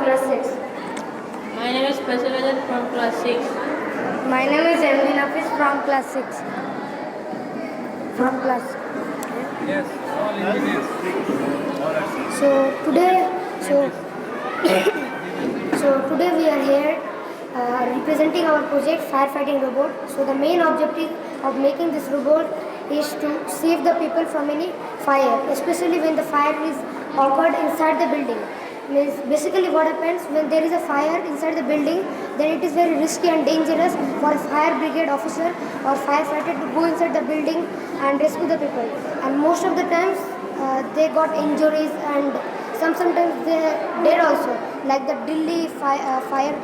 class 6. My name is Faisal Azad from class 6. My name is Emily Nafis from class 6. From class. Yes, all engineers. So today, so today we are here representing our project firefighting robot. So the main objective of making this robot is to save the people from any fire, especially when the fire is occurred inside the building. Means basically what happens when there is a fire inside the building, then it is very risky and dangerous for a fire brigade officer or firefighter to go inside the building and rescue the people. And most of the times they got injuries and sometimes they are dead also, like the Delhi fire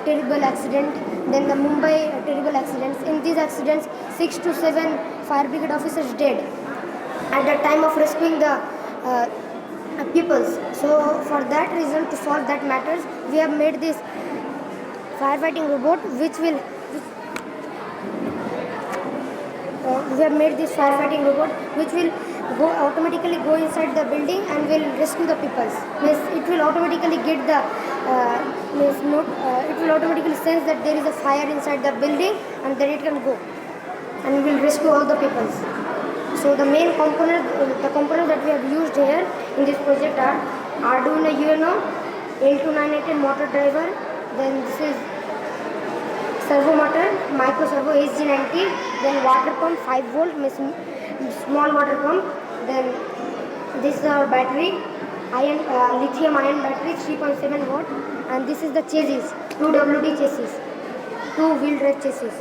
terrible accident, then the Mumbai terrible accidents. In these accidents, 6 to 7 fire brigade officers dead at the time of rescuing the peoples. So for that reason, to solve that matters, we have made this firefighting robot which will automatically go inside the building and will rescue the people. Means it will automatically get the it will automatically sense that there is a fire inside the building and then it can go and will rescue all the people. So the main component, the components that we have used here in this project are Arduino UNO, L2918 motor driver, then this is servo motor, micro servo SG90, then water pump 5 volt, small water pump, then this is our battery, lithium ion battery 3.7 watt, and this is the chassis, 2WD chassis, 2 wheel drive chassis.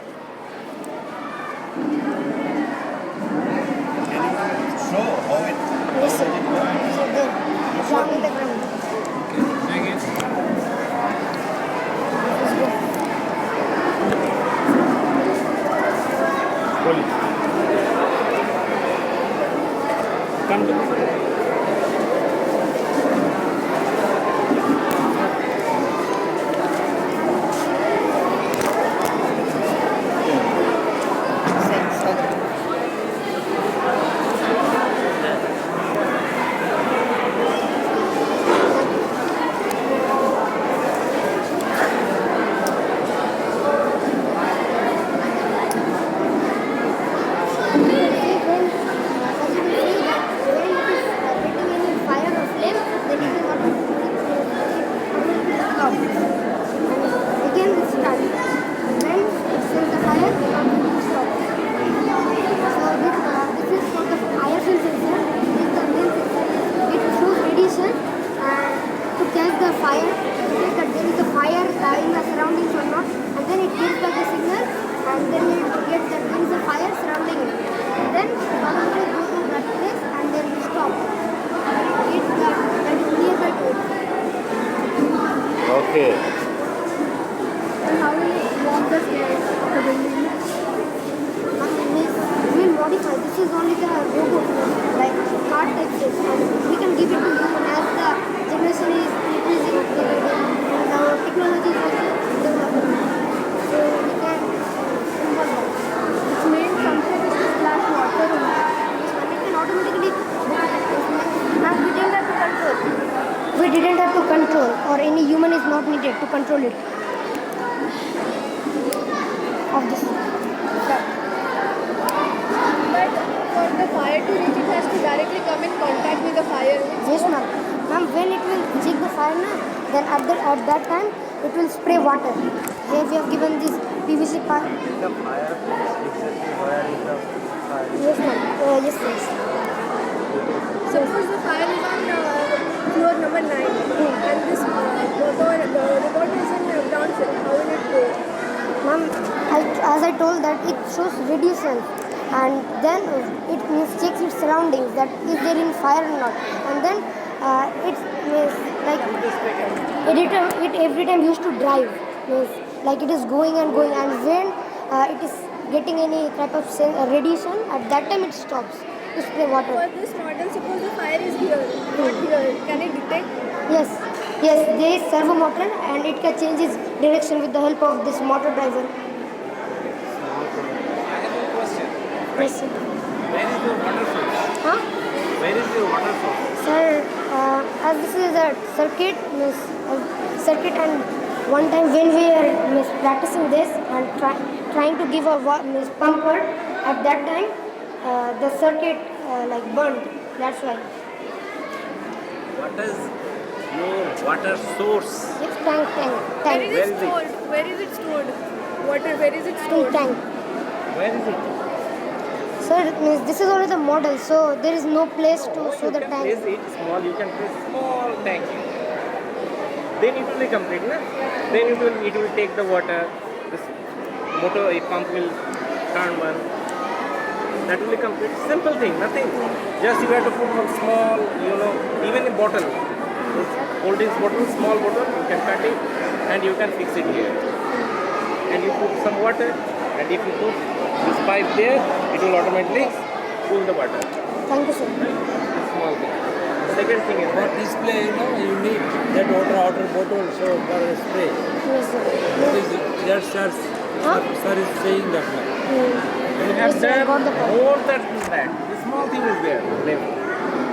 Show how it. Yes, sir. So there, down in the ground. Thank you. Come to. Okay. And how will it walk the stairs of the building? We will modify. This is only the robot, like car type this, and we can give it to human as the generation is increasing and our technology is also developing. So we can involve that. Its main function is to splash water on it. And it can automatically. Now we didn't have to control. We didn't have to control, or any human is not needed to control it. Of this. But for the fire to reach, it has to directly come in contact with the fire. Yes, ma'am. Ma'am, when it will check the fire now, then at that time it will spray water. Here we have given this PVC pipe. The fire exactly where is the fire? Yes, ma'am. Yes, yes. Suppose the fire is on floor number 9 and this robot is in ground floor. How will it go? Ma'am, as I told that it shows radiation and then it checks its surroundings that is there in fire or not, and then it every time used to drive, like it is going and going, and when it is getting any type of radiation, at that time it stops to spray water. For this model, suppose the fire is here, not here. Can it detect? Yes, there is servo motor and it can change its direction with the help of this motor driver. I have a question. Yes, sir. Where is your water source? Huh? Where is your water source? Sir, As this is a circuit, circuit, and one time when we are practicing this and trying to give a pumper, at that time the circuit like burned. That's why. What is your water source? It's tank. Where is Where it is it? stored? Where is it stored? Water, where is it In stored? tank. Where is it? Sir, this is only the model, so there is no place to show the You can tank. place it small, you can place small tank here. Then it will be complete, na? Then it will take the water, this motor, a pump will turn one. That will be complete. Simple thing, nothing. Just you have to put one small, even a bottle. This cold drinks bottle, small bottle, you can cut it and you can fix it here. And you put some water, and if you put this pipe there, it will automatically pull the water. Thank you, sir. Small thing. Second thing is For that display, you need that water bottle so for spray. Yes, sir. That sir is saying that much. you have Yes, sir, I got the done point. more than that. The small thing is there. Left.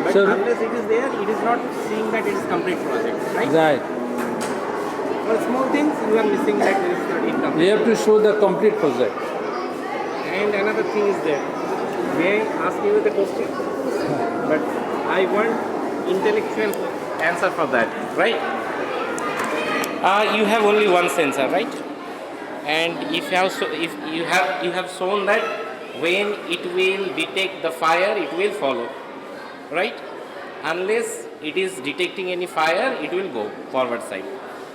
But Sir- unless it is there, it is not seeing that it is complete project. Right? Right. For small things, you are missing that it is not We incomplete. have to show the complete project. And another thing is there. May I ask you the question? But I want intellectual answer for that, right? You have only one sensor, right? And if you have shown that when it will detect the fire, it will follow, right? Unless it is detecting any fire, it will go forward side,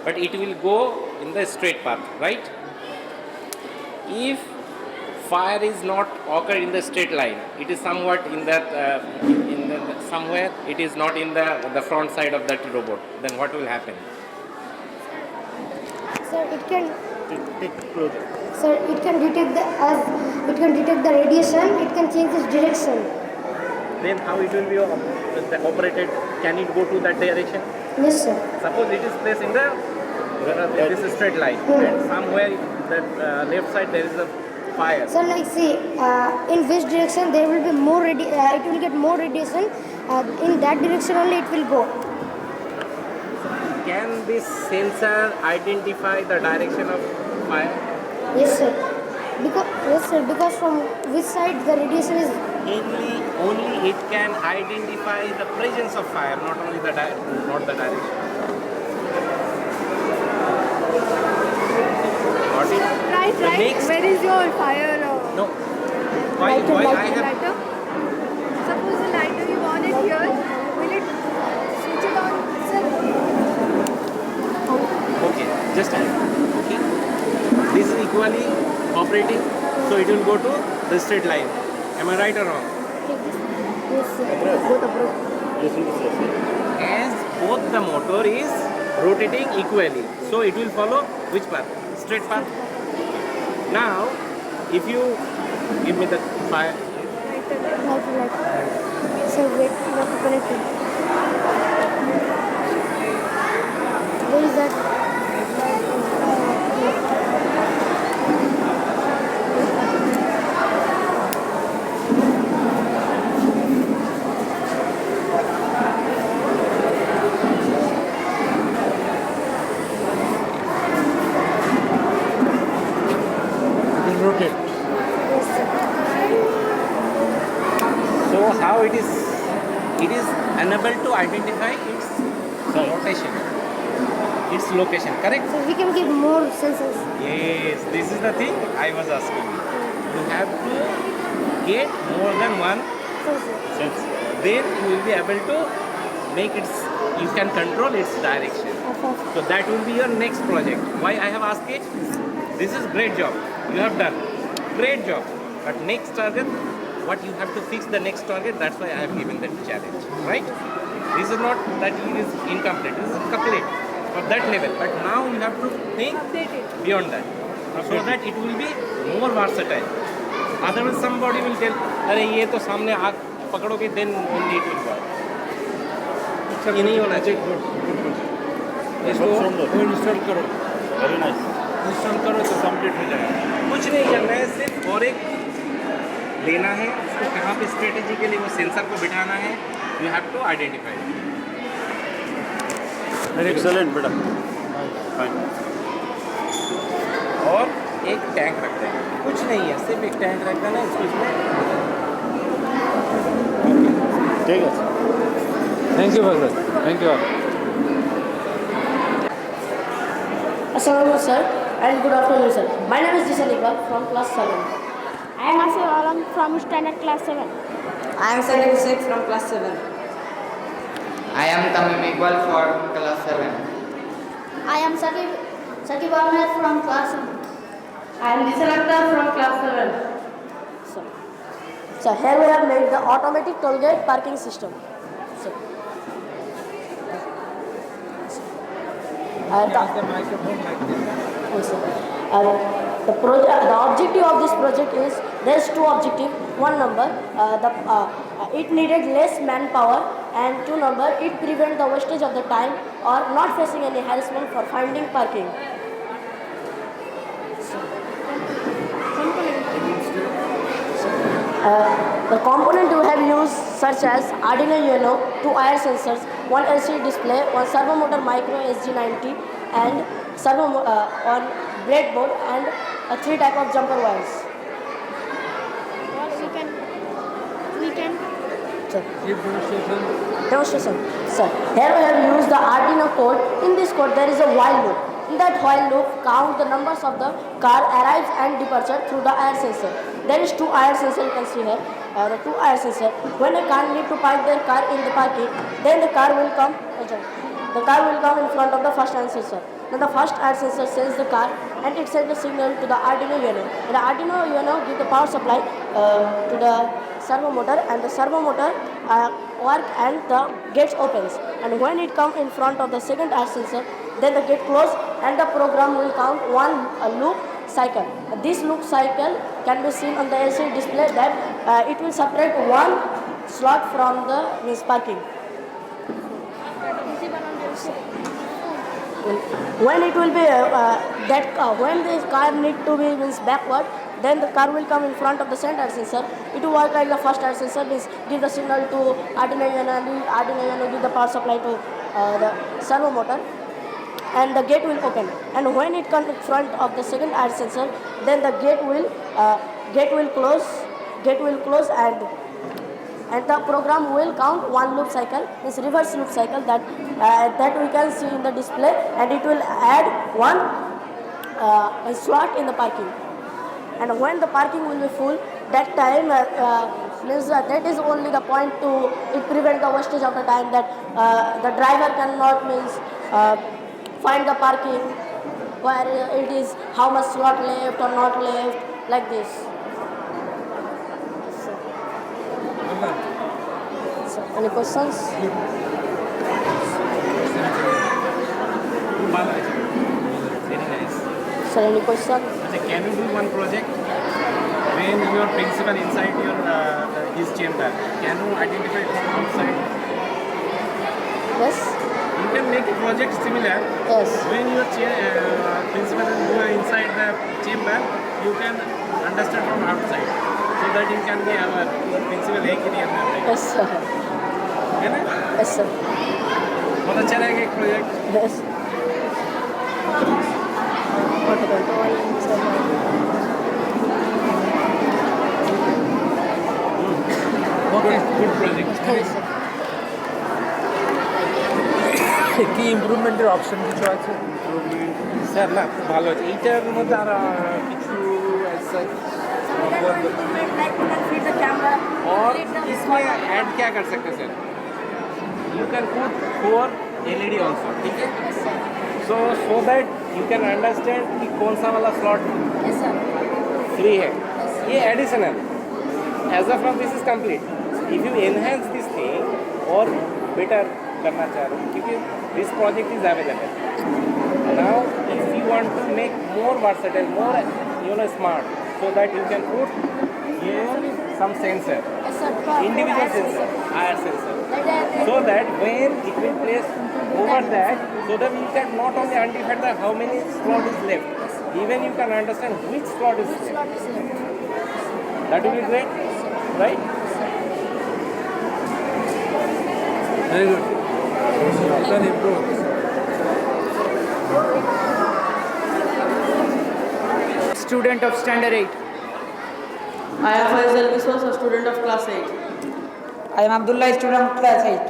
but it will go in the straight path, right? If fire is not occur in the straight line, it is somewhat in that somewhere it is not in the front side of that robot, then what will happen? Sir, it can. Take closer. Sir, it can detect the radiation. It can change its direction. Then how it will be operated? Can it go to that direction? Yes, sir. Suppose it is placed in this straight line, and somewhere that left side there is a fire. So, like, see, in which direction there will be more it will get more radiation. In that direction only it will go. Can this sensor identify the direction of fire? Yes, sir. Because from which side the radiation is. Only it can identify the presence of fire, not only not the direction. Got it? Right. The next- Where is your fire No. Why I have lighter? Suppose the lighter you on it here, will it switch it on itself? okay, just okay. This is equally operating, so it will go to the straight line. Am I right or wrong? Yes, sir. As both the motor is rotating equally, so it will follow which path? Straight path. Now, if you give me the fire, Light. Sir, wait. You have to connect it. Where is that? It will rotate. Yes, sir. so how it is unable to identify its rotation, its location, correct? So we can give more sensors. Yes, this is the thing I was asking you. You have to get more than one Sensor. sensor. Then you will be able to make you can control its direction. So that will be your next project. Why I have asked it? This is great job. You have done. Great job. But next target, what you have to fix the next target, that's why I have given that challenge. Right? This is not that it is incomplete. This is complete of that level. But now you have to think Update it. beyond that. So that it will be more versatile. Otherwise somebody will tell, अरे ये तो सामने आग पकड़ोगे then only it will work. ये नहीं होना चाहिए. इसको इंस्टॉल करो. Very nice. इंस्टॉल करो तो कंप्लीट हो जाएगा. कुछ नहीं करना है, सिर्फ और एक लेना है, उसको कहाँ पे स्ट्रेटेजी के लिए वो सेंसर को बिठाना है, you have to identify. Excellent, बेटा. Fine. और एक टैंक रखते हैं, कुछ नहीं है, सिर्फ एक टैंक रख देना इसको इसमें. ठीक है. Thank you, Bhagat. Thank you all. Assalamu sir and good afternoon sir. My name is Jishan Iqbal from class 7. I am Asif Alam from standard class 7. I am Salim Sheikh from class 7. I am Tamim Iqbal from class 7. I am Sakib Ahmed from class 7. I am Nissan Akhtar from class 7. Sir. So here we have made the automatic toll gate parking system. So, the microphone like this. yes, sir. The objective of this project is there is two objective. One number, it needed less manpower, and two number, it prevent the wastage of the time or not facing any harassment for finding parking. The component we have used such as Arduino Uno, two IR sensors, one LCD display, one servo motor micro SG90, and servo on breadboard, and three type of jumper wires. We can Sir. Give demonstration. Demonstration. Sir, here we have used the Arduino code. In this code there is a while loop. In that while loop, count the numbers of the car arrives and departure through the IR sensor. There is two IR sensor, you can see here. The two IR sensor. When a car need to park their car in the parking, then the car will come. The car will come in front of the first IR sensor. Then the first IR sensor sends the car and it sends the signal to the Arduino Uno. The Arduino Uno gives the power supply to the servo motor, and the servo motor work and the gates opens. And when it comes in front of the second IR sensor, then the gate close and the program will count one loop cycle. This loop cycle can be seen on the LCD display that it will separate one slot from the parking. When it will be when the car need to be backward, then the car will come in front of the center sensor. It will work like the first IR sensor, means give the signal to Arduino Uno, and Arduino Uno give the power supply to the servo motor, and the gate will open. And when it comes in front of the second IR sensor, then the gate will close, and the program will count one loop cycle, means reverse loop cycle, that we can see in the display, and it will add one slot in the parking. And when the parking will be full, that time means that is only the point to it prevent the wastage of the time, that the driver cannot find the parking where it is, how much slot left or not left, like this. So, any questions? Very nice. Sir, any question? Can you do one project when your principal inside your his chamber? Can you identify from outside? Yes? You can make a project similar. Yes. When your principal and you are inside the chamber, you can understand from outside, so that you can be our principal एक ही दिया है. Yes, sir. है ना? Yes, sir. बहुत अच्छा रहेगा एक project. Yes. Okay, good project. Yes, sir. কি ইমপ্রুভমেন্টের অপশন কিছু আছে? স্যার না খুব ভালো আছে এইটার মধ্যে আর কিছু और इसमें ऐड क्या कर सकते हैं sir? You can put 4 LED also, ठीक है? So that you can understand कि कौन सा वाला स्लॉट Yes, sir. फ्री है. ये additional as of now this is complete. If you enhance this thing और बेटर करना चाह रहे हो, क्योंकि this project is available now. If you want to make more versatile, more smart, so that you can put here some sensor, Yes, sir. individual sensor, IR sensor, so that when it will place over that, so that you can not only identify the how many slot is left, even you can understand which slot is left. That will be great, right? Very good. You can improve. student of standard 8. I am Faisal Biswas, a student of class 8. I am Abdullah, student of class 8.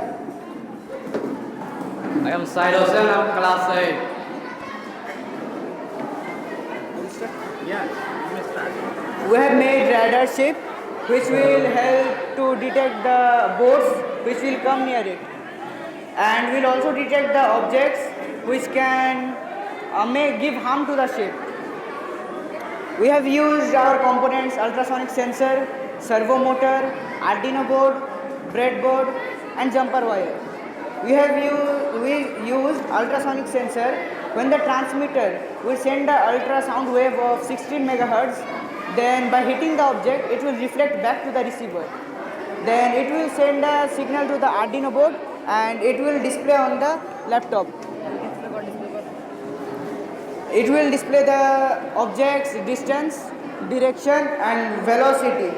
I am Said Hussain of class 8. Yeah, you may start. We have made radar chip which will help to detect the boats which will come near it, and will also detect the objects which can may give harm to the ship. We have used our components ultrasonic sensor, servo motor, Arduino board, breadboard and jumper wire. We used ultrasonic sensor when the transmitter will send the ultrasound wave of 16 megahertz. Then by hitting the object, it will reflect back to the receiver. Then it will send a signal to the Arduino board and it will display on the laptop. It will display the object's distance, direction and velocity.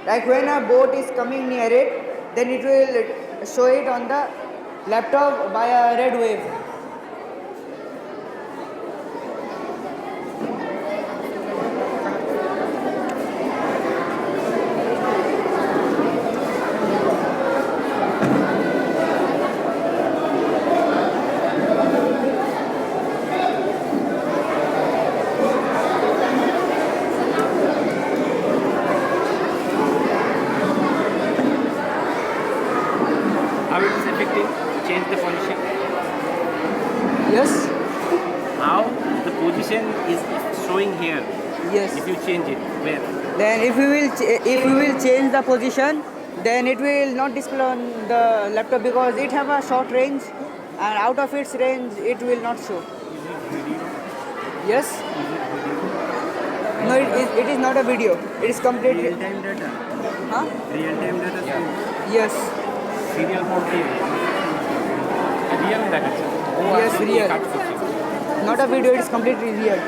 Like when a boat is coming near it, then it will show it on the laptop by a red wave. How it is effective to change the position? Yes? How the position is showing here? Yes. If you change it, where? Then if we will change the position, then it will not display on the laptop because it have a short range, and out of its range it will not show. Yes? No, it is not a video. It is completely. Real-time data. Huh? Real-time data. Yes. Serial mode দিয়ে real দেখাচ্ছে Yes, real. Not a video. It is completely real.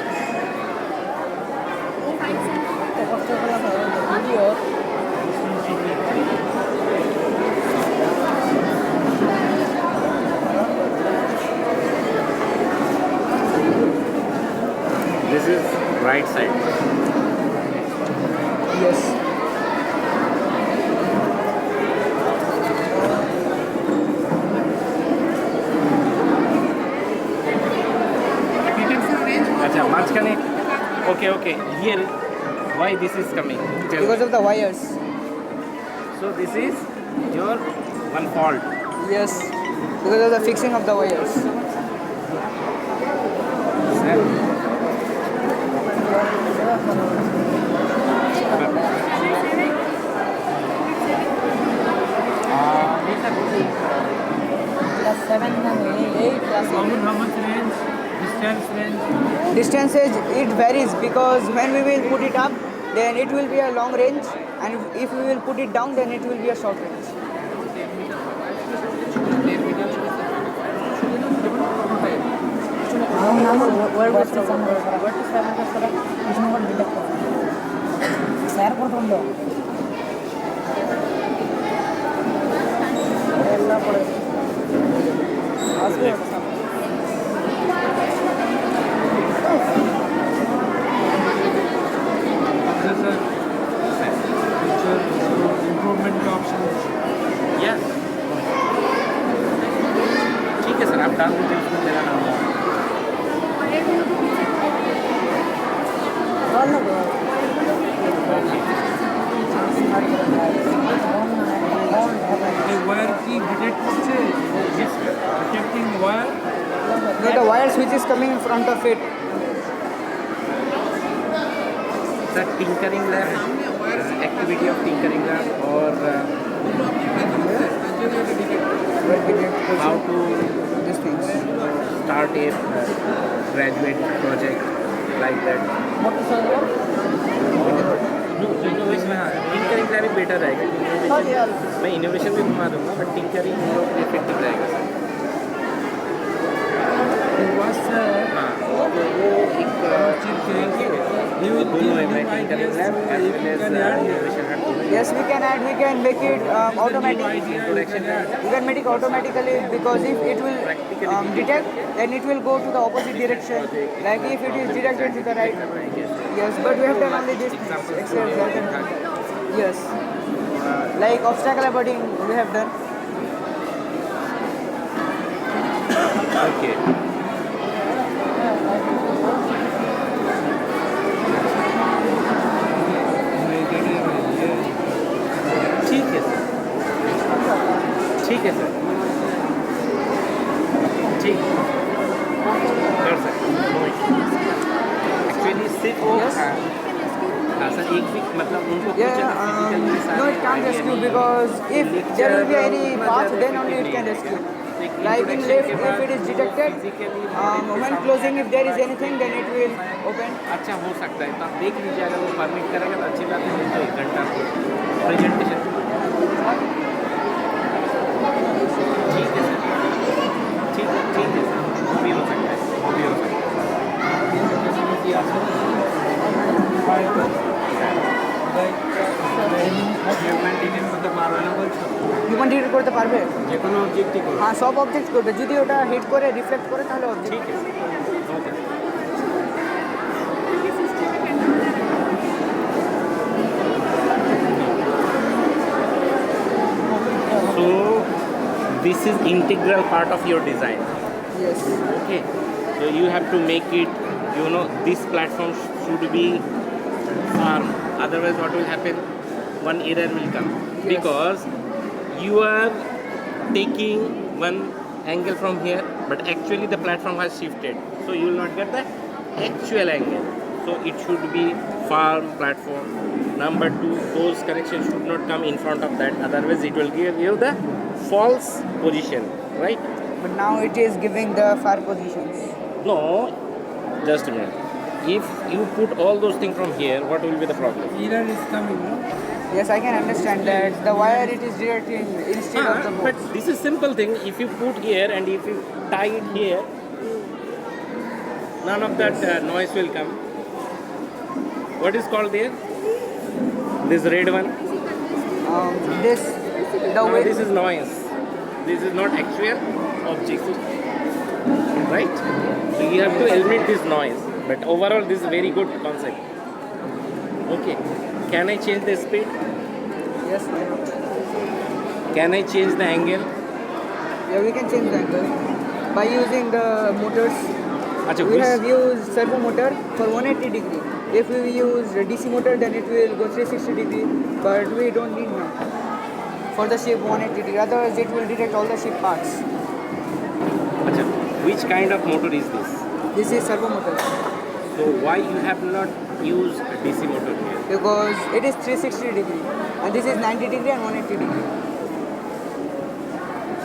This is right side. Yes. আচ্ছা মাঝখানে okay here why this is coming? Tell Because me. of the wires. So this is your one fault. Yes. Because of the fixing of the wires. How much range? Distance range? Distances, it varies because when we will put it up, then it will be a long range, and if we will put it down, then it will be a short range. Improvement options. Yeah. ठीक है sir आप डाल दीजिए उसमें मेरा नाम है wire কি detect করছে? Detecting wire. No, the wires which is coming in front of it. Sir tinkering lab activity of tinkering lab or how to These things. start a graduate project like that. Innovation हाँ tinkering lab ही better रहेगा मैं innovation भी घुमा दूंगा but tinkering effective रहेगा sir हाँ तो वो एक दोनों है मैं tinkering lab as well as innovation lab Yes, we can add. We can make it automatic. introduction We can make it automatically because if it will detect, then it will go to the opposite direction. Like if it is directed to the right. Yes, but we have done only this exercise. Yes. Like obstacle avoiding we have done. Okay. ठीक है sir, ठीक है sir, ठीक कर सकते actually सिर्फ वो हाँ सर एक भी मतलब उनको No, it can't rescue because if there will be any path, then only it can rescue. Like in left, if it is detected, when closing, if there is anything, then it will open. अच्छा हो सकता है तो आप देख लीजिए अगर वो परमिट करेगा तो अच्छी बात है नहीं तो 1 घंटा प्रेजेंटेशन ठीक है सर ठीक है सर वो भी हो सकता है वो भी हो सकता হিউম্যান ডিটেক্ট করতে পারবে যে কোনো অবজেক্টই করবে হ্যাঁ সব অবজেক্ট করবে যদি ওটা হিট করে রিফ্লেক্ট করে তাহলে অবজেক্ট ঠিক আছে ওকে So this is integral part of your design. Yes. Okay. So you have to make it, you know, this platform should be firm. Otherwise what will happen? One error will come. Yes. Because you are taking one angle from here, but actually the platform has shifted. So you will not get the actual angle. So it should be firm platform. Number 2, those connections should not come in front of that. Otherwise it will give you the false position, right? But now it is giving the far positions. No, just a minute. If you put all those things from here, what will be the problem? Error is coming, no? Yes, I can understand that. The wire it is directing instead of the But this is simple thing. If you put here and if you tie it here, none of that noise will come. What is called there? This red one? This, the way. This is noise. This is not actual object. Right? So you have to eliminate this noise. But overall, this is a very good concept. Okay. Can I change the speed? Yes, why not? Can I change the angle? Yeah, we can change the angle by using the motors. Achha, We have used servo motor for 180 degree. If we use a DC motor, then it will go 360 degree. But we don't need now for the shape 180 degree. Otherwise, it will detect all the shape parts. Achha, which kind of motor is this? This is servo motor So why you have not used a DC motor here? because it is 360 degree, and this is 90 degree and 180 degree.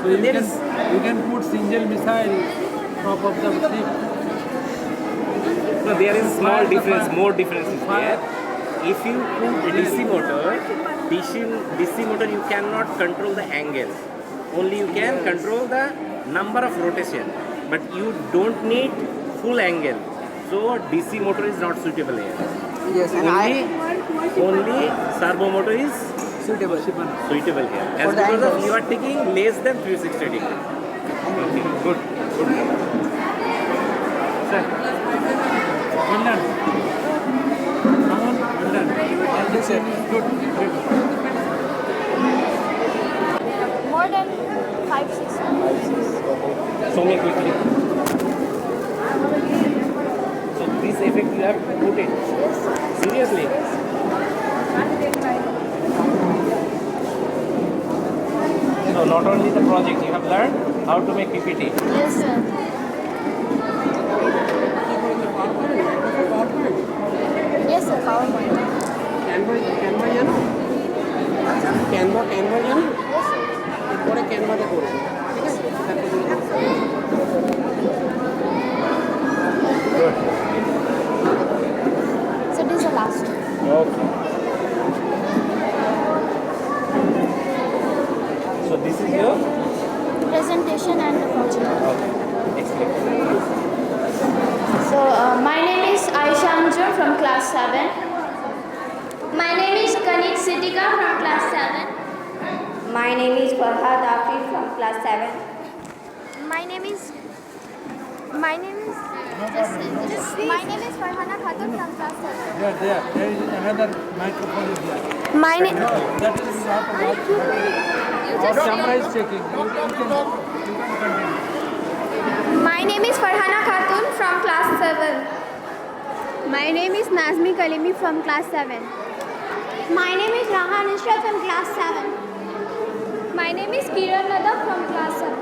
So you can put single missile top of the ship. No, there is small difference, more difference is there. If you put a DC motor you cannot control the angle. Only you can control the number of rotation. But you don't need full angle. So DC motor is not suitable here. Yes, and Only servo motor is suitable. suitable here. As For the because of angles. you are taking less than 360 degree. Okay, good. Sir. Well done. Come on, well done. Yes, sir. Good. More than 5-6. Show me quickly. So this effect you have put it. Seriously? So not only the project, you have learned how to make PPT. Yes, sir. Yes, sir. PowerPoint. Canva জানো Canva জানো এরপরে ক্যানভাতে করবো ঠিক আছে So this is the last. Okay. So this is your Presentation and the project. okay. Explain. So my name is Aisha Anjur from class 7. My name is Kanik Siddika from class 7. My name is Farhad Afif from class 7. My name is My name is my name is Farhana Khatun from class 7. There is another microphone is there. My name. That is not a lot. Camera is checking. You can continue. My name is Farhana Khatun from class 7. My name is Nazmi Kalimi from class 7. My name is Rahan Ishra from class 7. My name is Kiran Nada from class 7.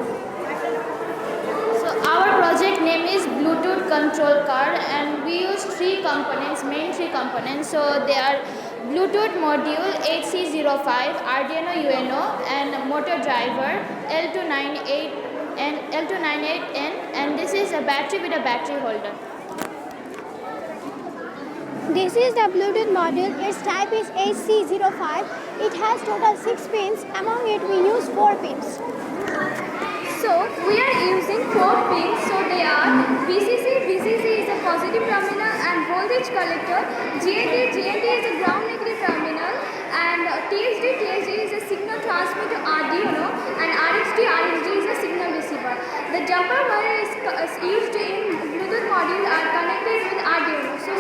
So our project name is Bluetooth control card, and we use three components, main three components. So they are Bluetooth module 8C05, Arduino UNO, and motor driver L298N, and this is a battery with a battery holder. This is the Bluetooth module. Its type is HC05. It has total 6 pins. Among it we use 4 pins. So we are using 4 pins. So they are VCC. VCC is a positive terminal and voltage collector. GND is a ground negative terminal. And THD is a signal transmitter Arduino. And RxD is a signal receiver. The jumper wire is used in Bluetooth module are connected with Arduino. So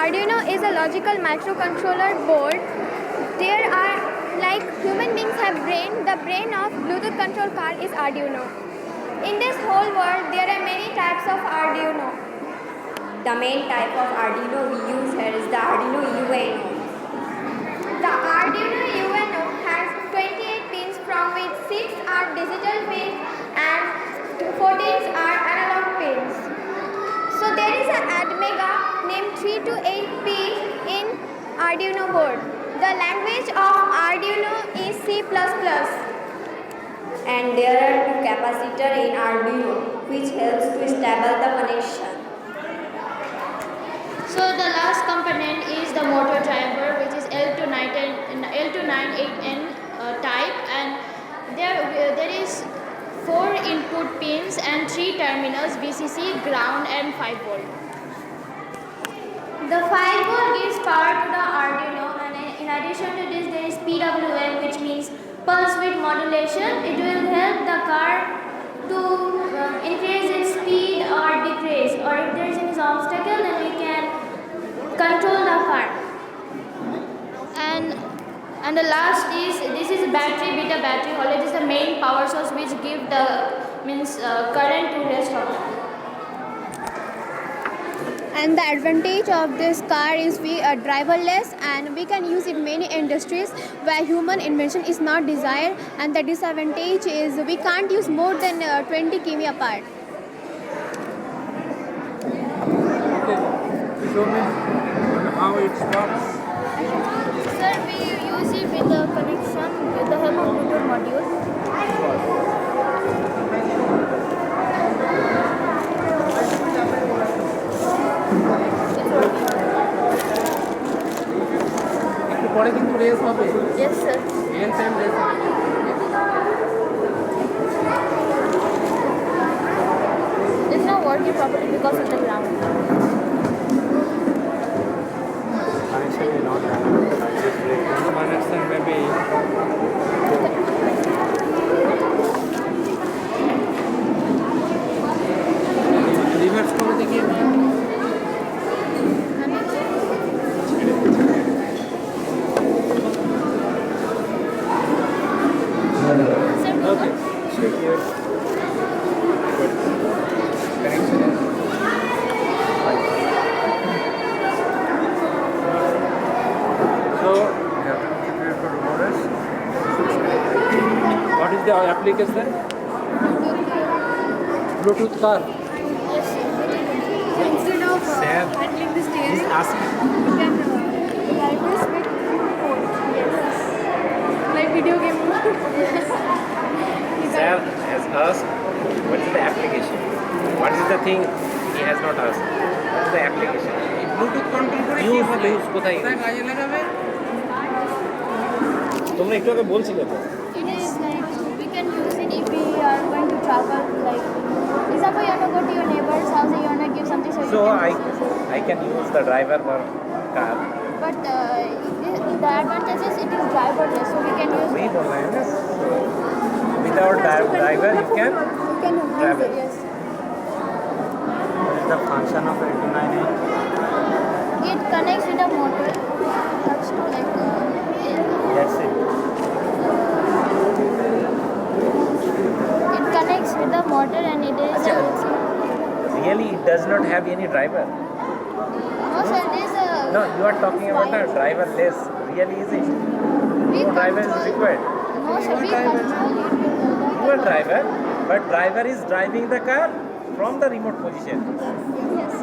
Arduino is a logical microcontroller board. There are, like human beings have brain, the brain of Bluetooth control card is Arduino. In this whole world, there are many types of Arduino. The main type of Arduino we use here is the Arduino UNO. The Arduino UNO has 28 pins, from which 6 are digital pins and 14 are analog pins. So there is an ADMEGA named 3 to 8P in Arduino board. The language of Arduino is C++. And there are 2 capacitors in Arduino which helps to stable the connection. So the last component is the motor driver, which is L298N type, and there is 4 input pins and 3 terminals, VCC, ground and 5 volt. The 5 volt gives power to the Arduino, and in addition to this there is PWM, which means pulse width modulation. It will help the car to increase its speed or decrease, or if there is any obstacle then we can control the car. And the last is, this is a battery with a battery holder. This is the main power source which give the current to rest of it. And the advantage of this car is we are driverless, and we can use it in many industries where human invention is not desired. And the disadvantage is we can't use more than 20 km apart. Okay. Show me how it works. Sir, we use it with the connection with the help of Bluetooth module. একটু পরে কিন্তু race হবে। Yes, sir. Real time race হবে। It's not working properly because of the ground. Actually not that. Connection maybe. Reverse করে দেখিয়ে Okay. Check here. Connection is. So, What is the application? Bluetooth car. Instead of Sir, handling the steering, he's asking. you can drive this with phone. Yes. Like video game. Sir has asked, what is the application? What is the thing he has not asked? What is the application? Bluetooth control করে Use, কি হবে use কোথায়? কোথায় কাজে লাগাবে? তোমরা একটু আগে বলছিলে তো। It is like we can use it if we are going to travel. Like, example, you want to go to your neighbor's house and you want to give something, so So you can use it. I can use the driver for car. But the advantage is it is driverless, so we can use. वही बोल रहे हैं ना। without driver you can You can use travel. it, yes. What is the function of 829A? It connects with the motor. That's to like That's it. it connects with the motor and it is Really, it does not have any driver. no sir, it is a No, you are talking about the driverless. Really, is it? we No driver is control- required. No sir, we control it with You are driver, but driver is driving the car from the remote position. yes.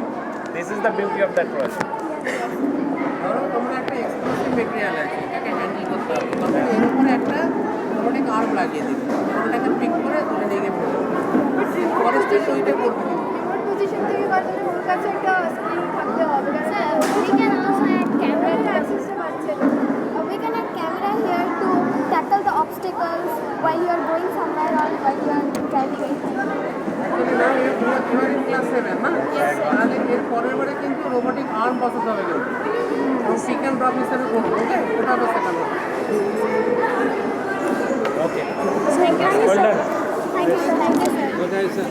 This is the beauty of that project. ধরো তোমরা একটা explosive material আছে এটাকে handle করতে হবে তখন এর উপরে একটা রোবোটিক আর্ম লাগিয়ে দিবে ওটাকে পিক করে তুলে নিয়ে গিয়ে ফেলবে পরের স্টেজে ওইটা করবে কিন্তু রিমোট পজিশন থেকে করলে ওর কাছে একটা স্ক্রিন থাকতে হবে Sir, we can also add camera. System আছে we can add camera here to tackle the obstacles while you are going somewhere or while you are driving. Actually না এবার ক্লাস 7 না তাহলে এর পরের বারে কিন্তু রোবোটিক আর্ম প্রসেস হবে কিন্তু পিক অ্যান্ড ড্রপ হিসেবে করবো ওকে ওটা হবে সেখানে Okay. Thank you, Well sir. done. Thank you, sir. Thank you, sir. কোথায় sir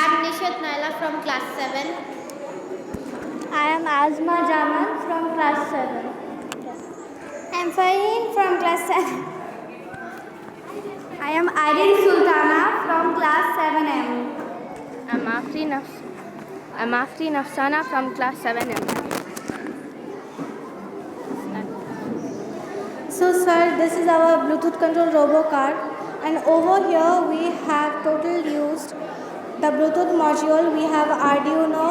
I'm Nishat Naila from class 7. I am Azma Jaman from class 7. I am Farheen from class 7. I am Irene Sultana from class 7M. I'm Afri Nafsana from class 7M. So sir, this is our Bluetooth control robo car, and over here we have total used the Bluetooth module. We have Arduino,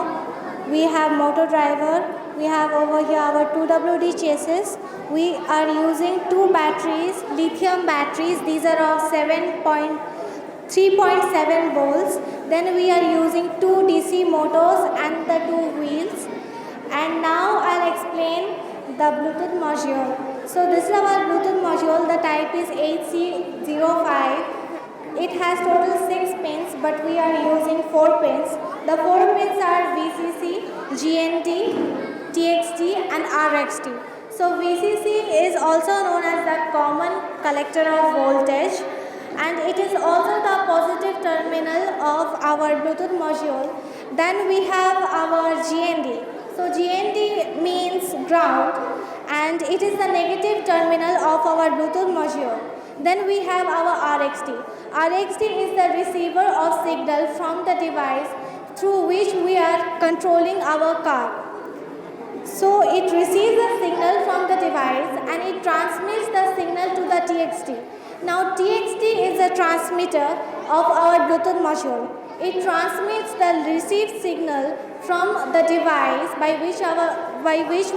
we have motor driver, we have over here our 2WD chassis. We are using 2 batteries, lithium batteries. These are of 3.7 volts. Then we are using 2 DC motors and the 2 wheels. And now I'll explain the Bluetooth module. So this is our Bluetooth module. The type is 8C05. It has total 6 pins, but we are using 4 pins. The 4 pins are VCC, GND, TXT and RXT. So VCC is also known as the common collector of voltage, and it is also the positive terminal of our Bluetooth module. Then we have our GND. So GND means ground, and it is the negative terminal of our Bluetooth module. Then we have our RXT. RXT is the receiver of signal from the device through which we are controlling our car. So it receives the signal from the device and it transmits the signal to the TXT. Now TXT is a transmitter of our Bluetooth module. It transmits the received signal from the device by which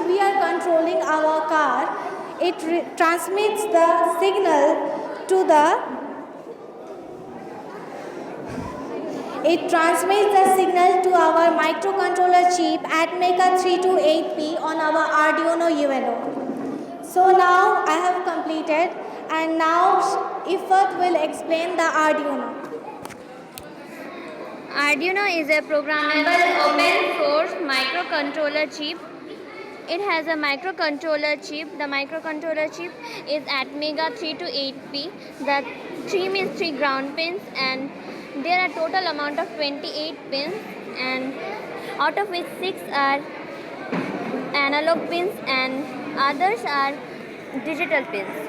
we are controlling our car. It transmits the signal to the our microcontroller chip Atmega 328P on our Arduino UNO. So now I have completed, and now Ifat will explain the Arduino. Arduino is a programmable open source microcontroller chip. It has a microcontroller chip. The microcontroller chip is Atmega 328P. The 3 means 3 ground pins, and there are total amount of 28 pins, and out of which 6 are analog pins and others are digital pins.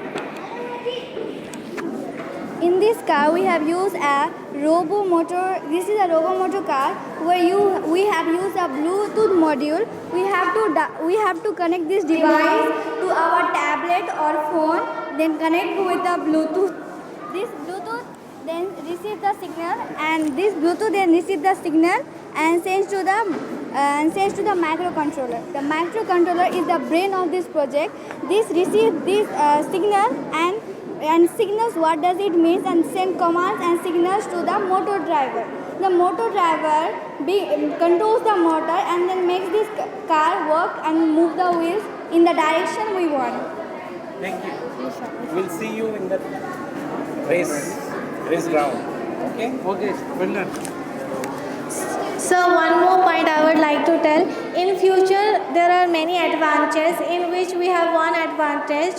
In this car, we have used a robo motor. This is a robo motor car where we have used a Bluetooth module. We have to connect this device to our tablet or phone, then connect with the Bluetooth. This Bluetooth then receive the signal, and this Bluetooth then receive the signal and sends to the microcontroller. The microcontroller is the brain of this project. This receives this signal and signals what does it mean, and send commands and signals to the motor driver. The motor driver controls the motor and then makes this car work and move the wheels in the direction we want. Thank you. We'll see you in the race ground. Okay? Okay, well done. So one more point I would like to tell. In future, there are many advantages in which we have one advantage.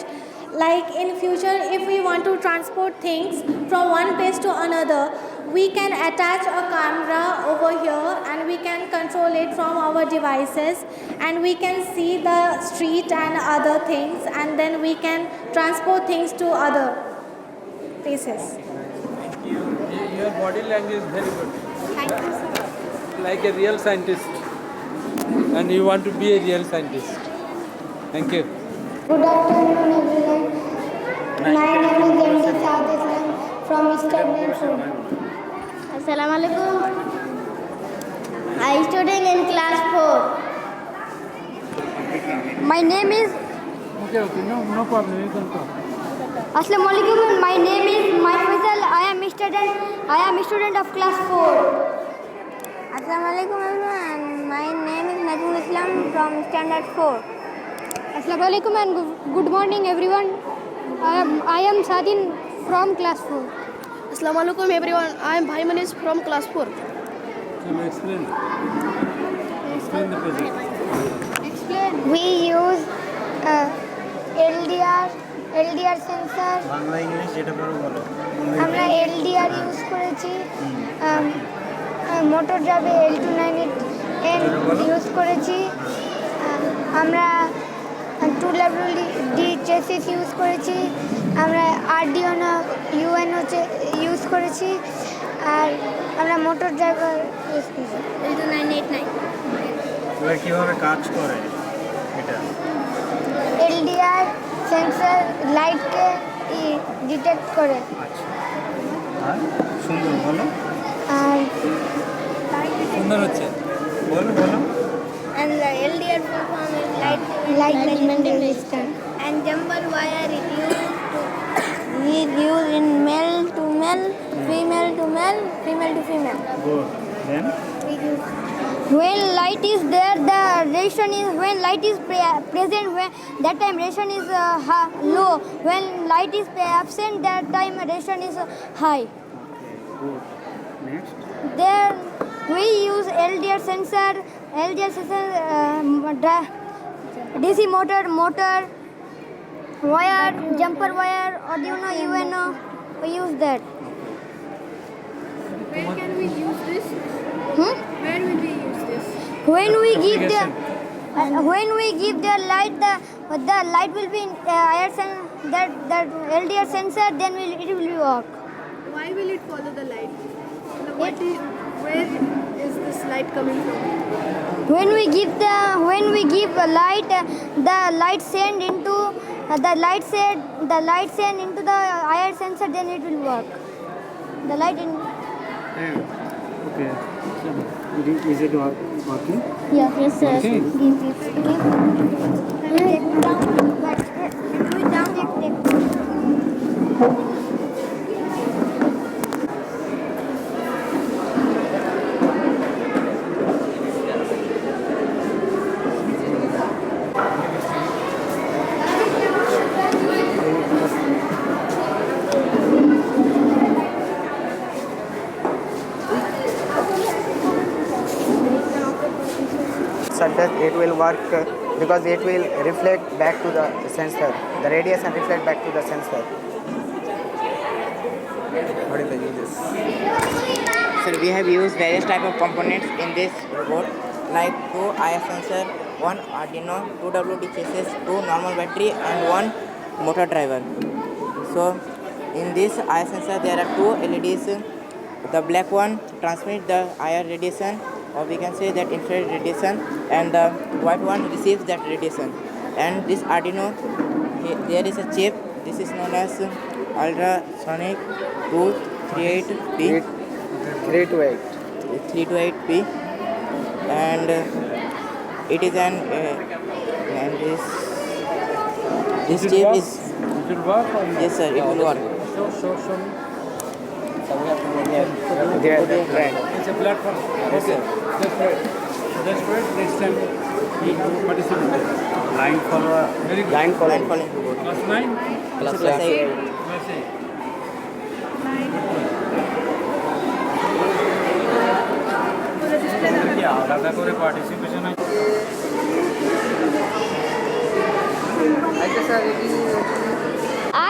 Like in future, if we want to transport things from one place to another, we can attach a camera over here and we can control it from our devices, and we can see the street and other things, and then we can transport things to other places. Your body language is very good. Thank you, sir. Like a real scientist. And you want to be a real scientist. Thank you. Good afternoon, everyone. My name is MD Saad Islam from Istanbul. Assalamu alaikum. I am studying in class 4. My name is Okay, no problem. You can talk. Assalamu alaikum. My name is Faisal. I am a student of class 4. Assalamu alaikum everyone. My name is Najmul Islam from standard 4. Assalamu alaikum and good morning everyone. I am Sadin from class 4. Assalamu alaikum everyone. I am Bhai Manish from class 4. Can you explain? Explain the project. We use LDR sensor. Bangla English যেটা পারো বলো। আমরা LDR use করেছি, motor ড্রাইভে L298N use করেছি, আমরা 2WD chassis use করেছি, আমরা Arduino UNO ইউজ করেছি, আর আমরা মোটর ড্রাইভার ইউজ করেছি L2989. এবার কিভাবে কাজ করে এটা? LDR সেন্সর লাইটকে ডিটেক্ট করে। আর সুন্দর বলো। আর সুন্দর হচ্ছে। বলো। And the LDR full form is light management system. And jumper wire is used in male to male, female to male, female to female. Good. Then When light is there, the radiation is, when light is present, when that time radiation is low. When light is absent, that time radiation is high. good. Next. There we use LDR sensor, DC motor, wire, jumper wire, Arduino UNO. We use that. Where can we use this? Where will we use this? When we give the light, the light will be in that LDR sensor, then it will work. Why will it follow the light? Where is this light coming from? When we give a light, the light send into the IR sensor, then it will work. The light in. Okay. Is it working? Yeah. Yes, sir. Okay. Such that it will work because it will reflect back to the sensor. The radiation reflect back to the sensor. What is the uses? So we have used various type of components in this robot, like 2 IR sensor, 1 Arduino, 2 WD chassis, 2 normal battery, and 1 motor driver. So in this IR sensor there are 2 LEDs. The black one transmits the IR radiation, or we can say that infrared radiation, and the white one receives that radiation. And this Arduino, there is a chip. This is known as ultrasonic 238P. 328P, and it is an and this chip is. It will work or not? Yes, sir. It will work. Show me. It's a platform. Okay. That's right. Next time we have to participate. Line follower. Very good. Line following robot. Class 9? Class 8. Class 8. To register the আলাদা করে participation হয়?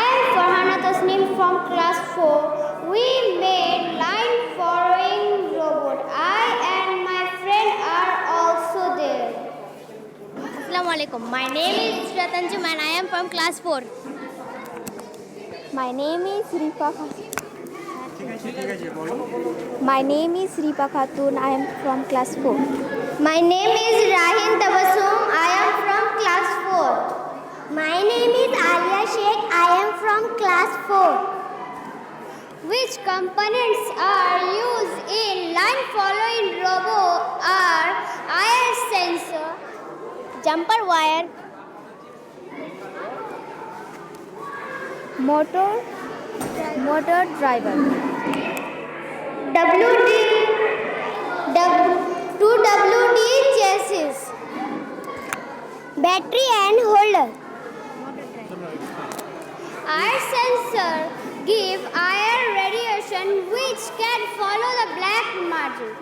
I am Farhana Tasneem from class 4. We made line following robot. I and my friend are also there. Assalamu alaikum. My name is Ratanjum and I am from class 4. My name is Ripa My name is Ripa Khatun. I am from class 4. My name is Rahin Tabassum. I am from class 4. My name is Alia Sheikh. I am from class 4. Which components are used in line following robot are IR sensor, Jumper wire, motor driver, 2WD chassis, battery and holder. Air sensor give air radiation which can follow the black margin.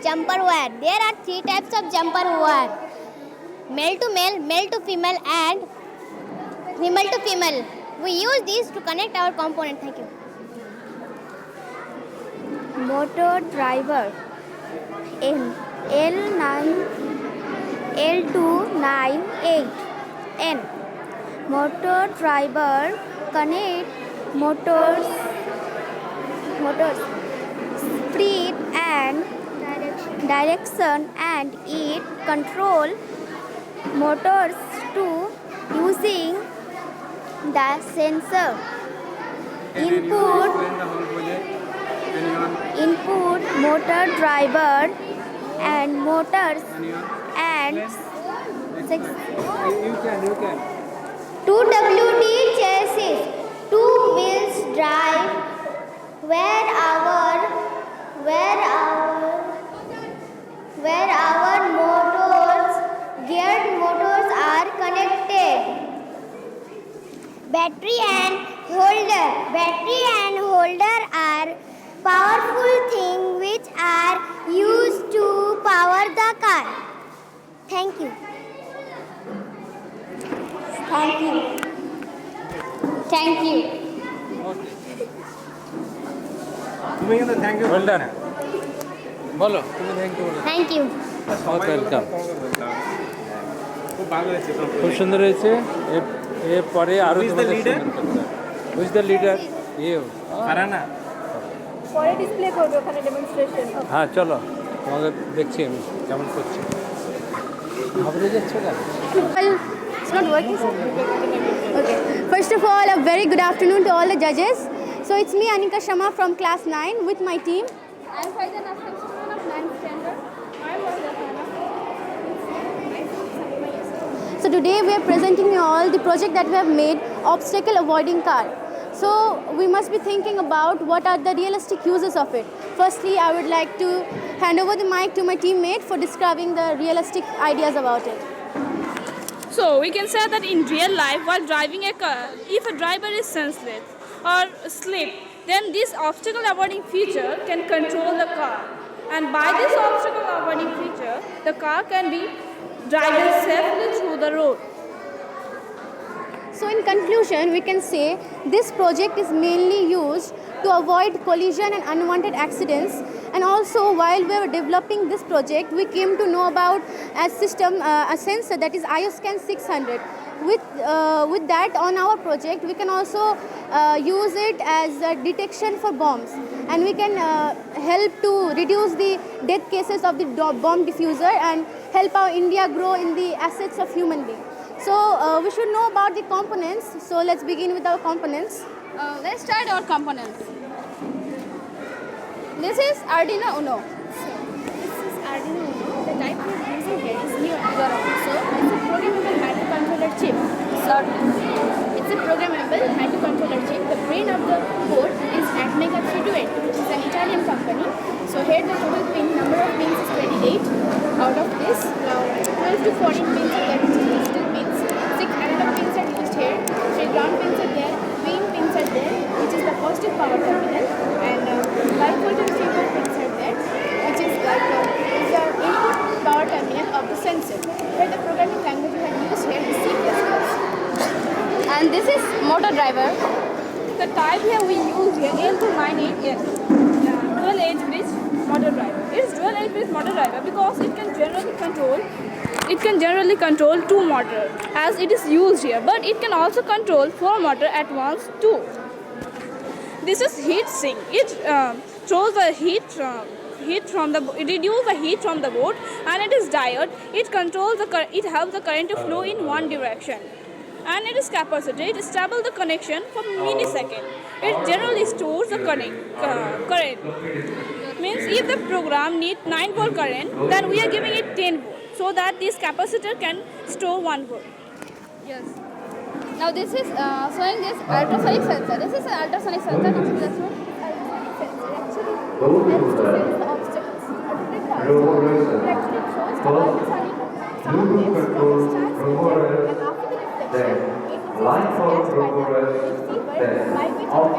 jumper wire. There are 3 types of jumper wire: male to male, male to female, and female to female. We use these to connect our component. Thank you. Motor driver L298 N. Motor driver connect motors speed and direction and it control motors to using the sensor. Input motor driver and motors and You can. 2WD chassis, 2 wheels drive, where our motors, geared motors are connected. Battery and holder are powerful things which are used to power the car. Thank you. Thank you. তুমি কিন্তু thank you Well done. বলো তুমি thank you বলো। Thank you. Welcome. খুব ভালো হয়েছে। খুব সুন্দর হয়েছে। এরপরে আরো তোমাদের সুন্দর করতে হবে। Who is the leader? You. ফারানা। পরে ডিসপ্লে করবে ওখানে ডেমনস্ট্রেশন। হ্যাঁ চলো তোমাকে দেখছি আমি কেমন করছি। ঘাবড়ে যাচ্ছ কেন? Well, it's not working. Okay. First of all, a very good afternoon to all the judges. So it's me, Anika Sharma from class 9 with my team. I'm Faizan Aslam, student of 9th standard. I'm So today we are presenting you all the project that we have made, obstacle avoiding car. So we must be thinking about what are the realistic uses of it. Firstly, I would like to hand over the mic to my teammate for describing the realistic ideas about it. So we can say that in real life, while driving a car, if a driver is senseless or asleep, then this obstacle avoiding feature can control the car. And by this obstacle avoiding feature, the car can be driven safely through the road. So in conclusion, we can say this project is mainly used to avoid collision and unwanted accidents. And also, while we were developing this project, we came to know about a system, a sensor that is IOScan 600. With that, on our project, we can also use it as a detection for bombs. And we can help to reduce the death cases of the bomb diffuser and help our India grow in the assets of human being. So we should know about the components. So let's begin with our components. Let's start our components. This is Arduino Uno. This is Arduino Uno. The type we are using here is Neuron. So it's a programmable microcontroller chip. It's a programmable microcontroller chip. The brain of the board is Atmega 328, which is an Italian company. So here the total number of pins is 28. Out of this, 12 to 14 pins are there, which is digital pins. 6 analog pins are used here. 3 ground pins are there. Green pins are there, which is the positive power terminal. And 5 volt and 3 volt pins are there, which is like is the And this is motor driver. The type here we use here L298N, dual edge bridge motor driver. It's dual edge bridge motor driver because it can generally control 2 motor as it is used here, but it can also control 4 motor at once too. This is heat sink. It throws the it reduces the heat from the board, and it is diode. It controls it helps the current to flow in one direction. And it is capacitor. It stabilizes the connection for millisecond. It generally stores the current. Means if the program needs 9 volt current, then we are giving it 10 volt so that this capacitor can store 1 volt. Yes. Now this is showing this ultrasonic sensor. This is an ultrasonic sensor. Now see this one. Actually helps to sense the obstacles. It actually shows the ultrasonic sound waves from the star's center, and after the reflection, it is catched by the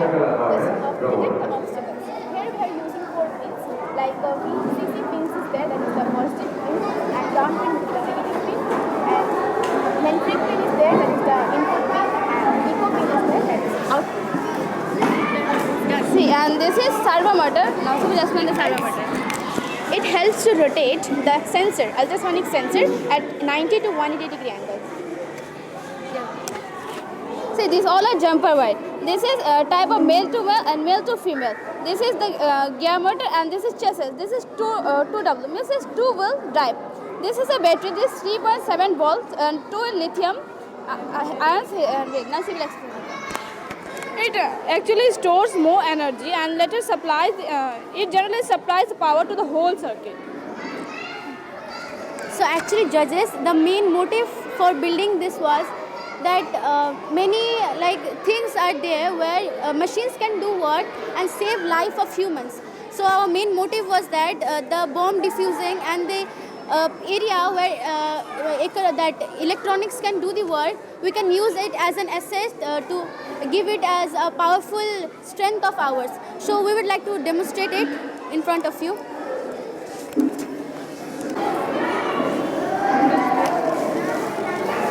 receiver by which it can detect the obstacles. Here we are using 4 pins, like VCC pins is there, that is the positive pin, and ground pin is the negative pin, and Henry pin is there, that is the input pin, and eco pin is there, that is output. See, and this is servo motor. Now so we just explain the servo motor. It helps to rotate the sensor, ultrasonic sensor, at 90 to 180 degree angles. See, these all are jumper wire. This is a type of male to male and male to female. This is the gear motor, and this is chassis. This is 2W. This is 2-wheel drive. This is a battery. This is 3.7 volts and 2 lithium ions. Now see, we'll explain. It actually stores more energy and later supplies. It generally supplies power to the whole circuit. So actually, judges, the main motive for building this was that many things are there where machines can do work and save life of humans. So our main motive was that the bomb diffusing and the area where that electronics can do the work, we can use it as an asset to give it as a powerful strength of ours. So we would like to demonstrate it in front of you. It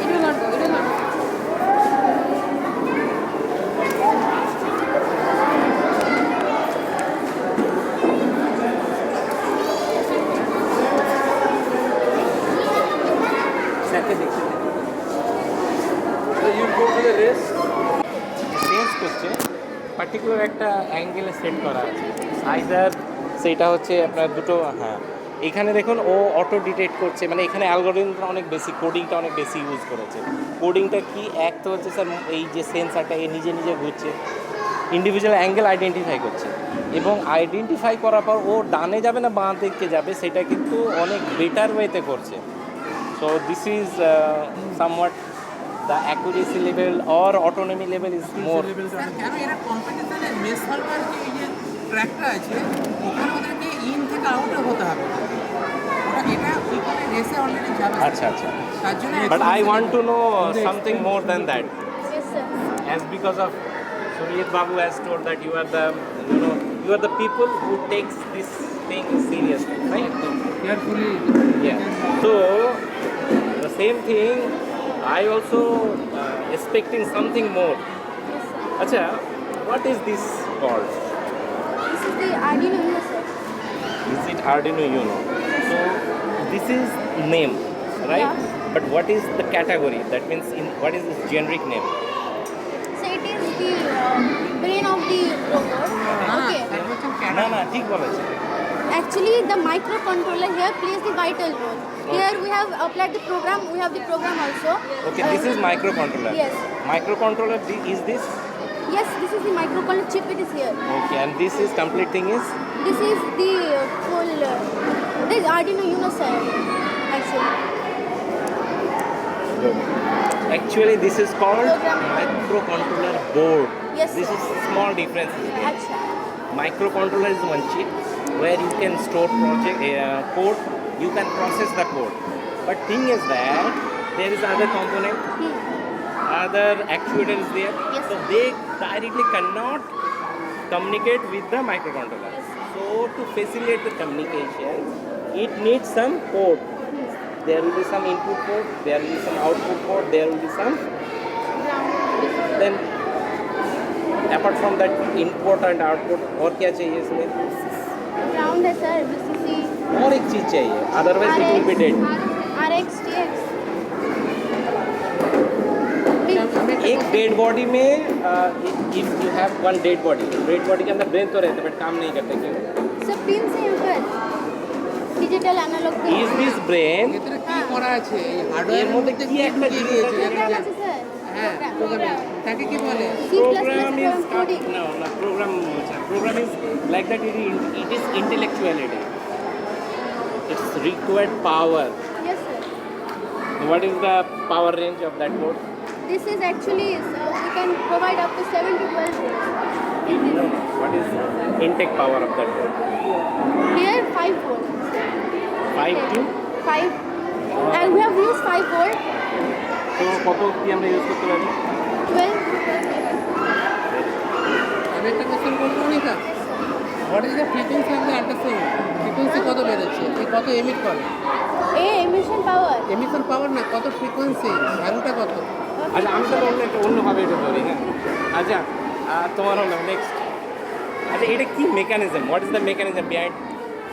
will not go. It will not go. Particular একটা অ্যাঙ্গেলে set করা আছে either সেটা হচ্ছে আপনার দুটো হ্যাঁ এখানে দেখুন ও অটো ডিটেক্ট করছে মানে এখানে অ্যালগরিদমটা অনেক বেশি কোডিংটা অনেক বেশি ইউজ করেছে কোডিংটা কি এক তো হচ্ছে স্যার এই যে সেন্সারটা এ নিজে নিজে ঘুরছে ইন্ডিভিজুয়াল অ্যাঙ্গেল আইডেন্টিফাই করছে এবং আইডেন্টিফাই করার পর ও ডানে যাবে না বাঁ দিকে যাবে সেটা কিন্তু অনেক বেটার ওয়েতে করছে so this is somewhat the accuracy level or autonomy level is more. কেন এরা কম্পিটিশনে মেস সার্ভার যে ট্র্যাকটা আছে ওখানে ওদেরকে ইন থেকে আউটে হতে হবে ওরা এটা ওইখানে রেসে অলরেডি যাবে আচ্ছা আচ্ছা তার জন্য but I want to know something more than that. Yes sir. As because of Suriyat Babu has told that you are the people who takes this thing seriously, right? Carefully. Yeah. So the same thing I also expecting something more. Acha, what is this called? This is the Arduino Uno, sir. Is it Arduino Uno? So this is name, right? Yeah. But what is the category? That means what is its generic name? So it is the brain of the robot. Okay. না ঠিক বলেছে Actually, the microcontroller here plays the vital role. Here we have applied the program. We have the program also. Okay, this is microcontroller. Yes. Microcontroller is this? Yes, this is the microcontroller chip. It is here. Okay, and this is complete thing is? This is the full. This is Arduino Uno, sir. Actually. Actually, this is called microcontroller board. Yes. This is small difference. Achha. Microcontroller is one chip where you can store code, you can process the code. But thing is that there is other component, other actuator is there, so they directly cannot communicate with the microcontroller. So to facilitate the communication, it needs some code. There will be some input code, there will be some output code, there will be some Then apart from that input and output और क्या चाहिए इसमें? Ground है sir, VCC. और एक चीज चाहिए, otherwise it will be dead. RX, TX. एक डेड बॉडी में if you have one dead body के अंदर ब्रेन तो रहते बट काम नहीं करते क्यों? Sir, pins हैं यहाँ पर. Digital analog. Is this brain? এতে কি করা আছে এই এর হার্ডওয়্যারের মধ্যে মধ্যে কি একটা জিনিস আছে? Program আছে sir. হ্যাঁ প্রোগ্রামিং তাকে কি বলে? C++ Program is coding. no program is like that. It is intellectuality. It's required power. Yes sir. What is the power range of that code? This is actually, we can provide up to 7 to 12 volts. What is intake power of that code? Here 5 volts. 5 to 5. And we have used 5 volt. তো কত কি আমরা use করতে পারি? 12. আমি একটা question করবো নিকা what is the frequency of the ultrasound frequency কত বেরোচ্ছে এই কত এমিট করে Emission power. এমিশন পাওয়ার না কত ফ্রিকোয়েন্সি ভ্যালুটা কত আচ্ছা আমি তাহলে অন্যভাবে এটা ধরি হ্যাঁ আচ্ছা তোমার হলো নেক্সট আচ্ছা এটা কি mechanism what is the mechanism behind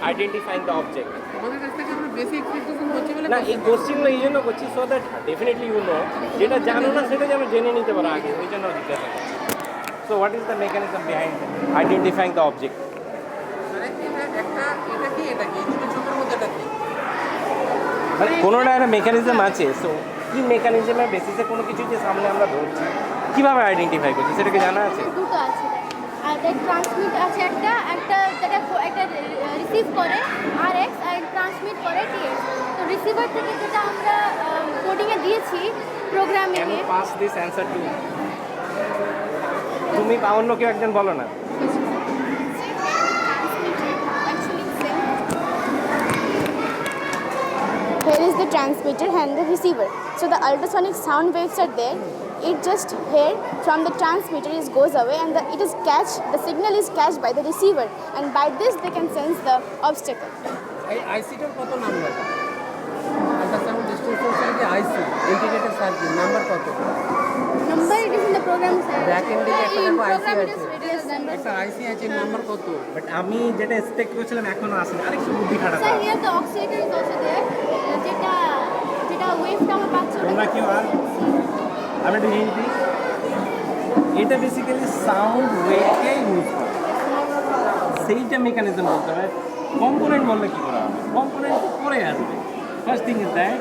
identifying the object আমাদের কাছ থেকে আমরা বেসিক এক্সপেকটেশন করছি বলে না এই কোশ্চেনগুলো এই জন্য করছি so that definitely you know যেটা জানো না সেটা যেন জেনে নিতে পারো আগে ওই জন্য জিজ্ঞাসা করছি so what is the mechanism behind identifying the object এটা কি দুটো চোখের মধ্যে এটা কি মানে কোনোটা একটা মেকানিজম আছে সো কি মেকানিজমের বেসিসে কোনো কিছু যে সামনে আমরা ধরছি কীভাবে আইডেন্টিফাই করছি সেটাকে জানা আছে দুটো আছে আর একটা ট্রান্সমিট আছে একটা যেটা একটা রিসিভ করে RX আর ট্রান্সমিট করে TX তো রিসিভার থেকে যেটা আমরা কোডিংয়ে দিয়েছি programming can uh you pass this answer to তুমি বা অন্য কেউ একজন বলো না Here is the transmitter and the receiver. So the ultrasonic sound waves are there. It just here from the transmitter it goes away and the signal is catched by the receiver and by this they can sense the obstacle. এই আইসিটার কত number ultrasound distribution কি IC integrated circuit number কত number it is in the program sir back এন্ডে একটা দেখো আইসি program it আছে is various number একটা আইসি আছে নাম্বার কত বাট আমি যেটা এক্সপেক্ট করছিলাম এখনো আসেনি আরেকটু বুদ্ধি খাটাতে sir হবে। here the oscillator is also there যেটা ওয়েভটা আমরা পাচ্ছি তোমরা কেউ আর আমি একটু হিন্ট দিই এটা বেসিক্যালি সাউন্ড ওয়েভকে ইউজ করে সেইটা মেকানিজম বলতে হবে কম্পোনেন্ট বললে কী করা হবে কম্পোনেন্ট পরে আসবে first thing is that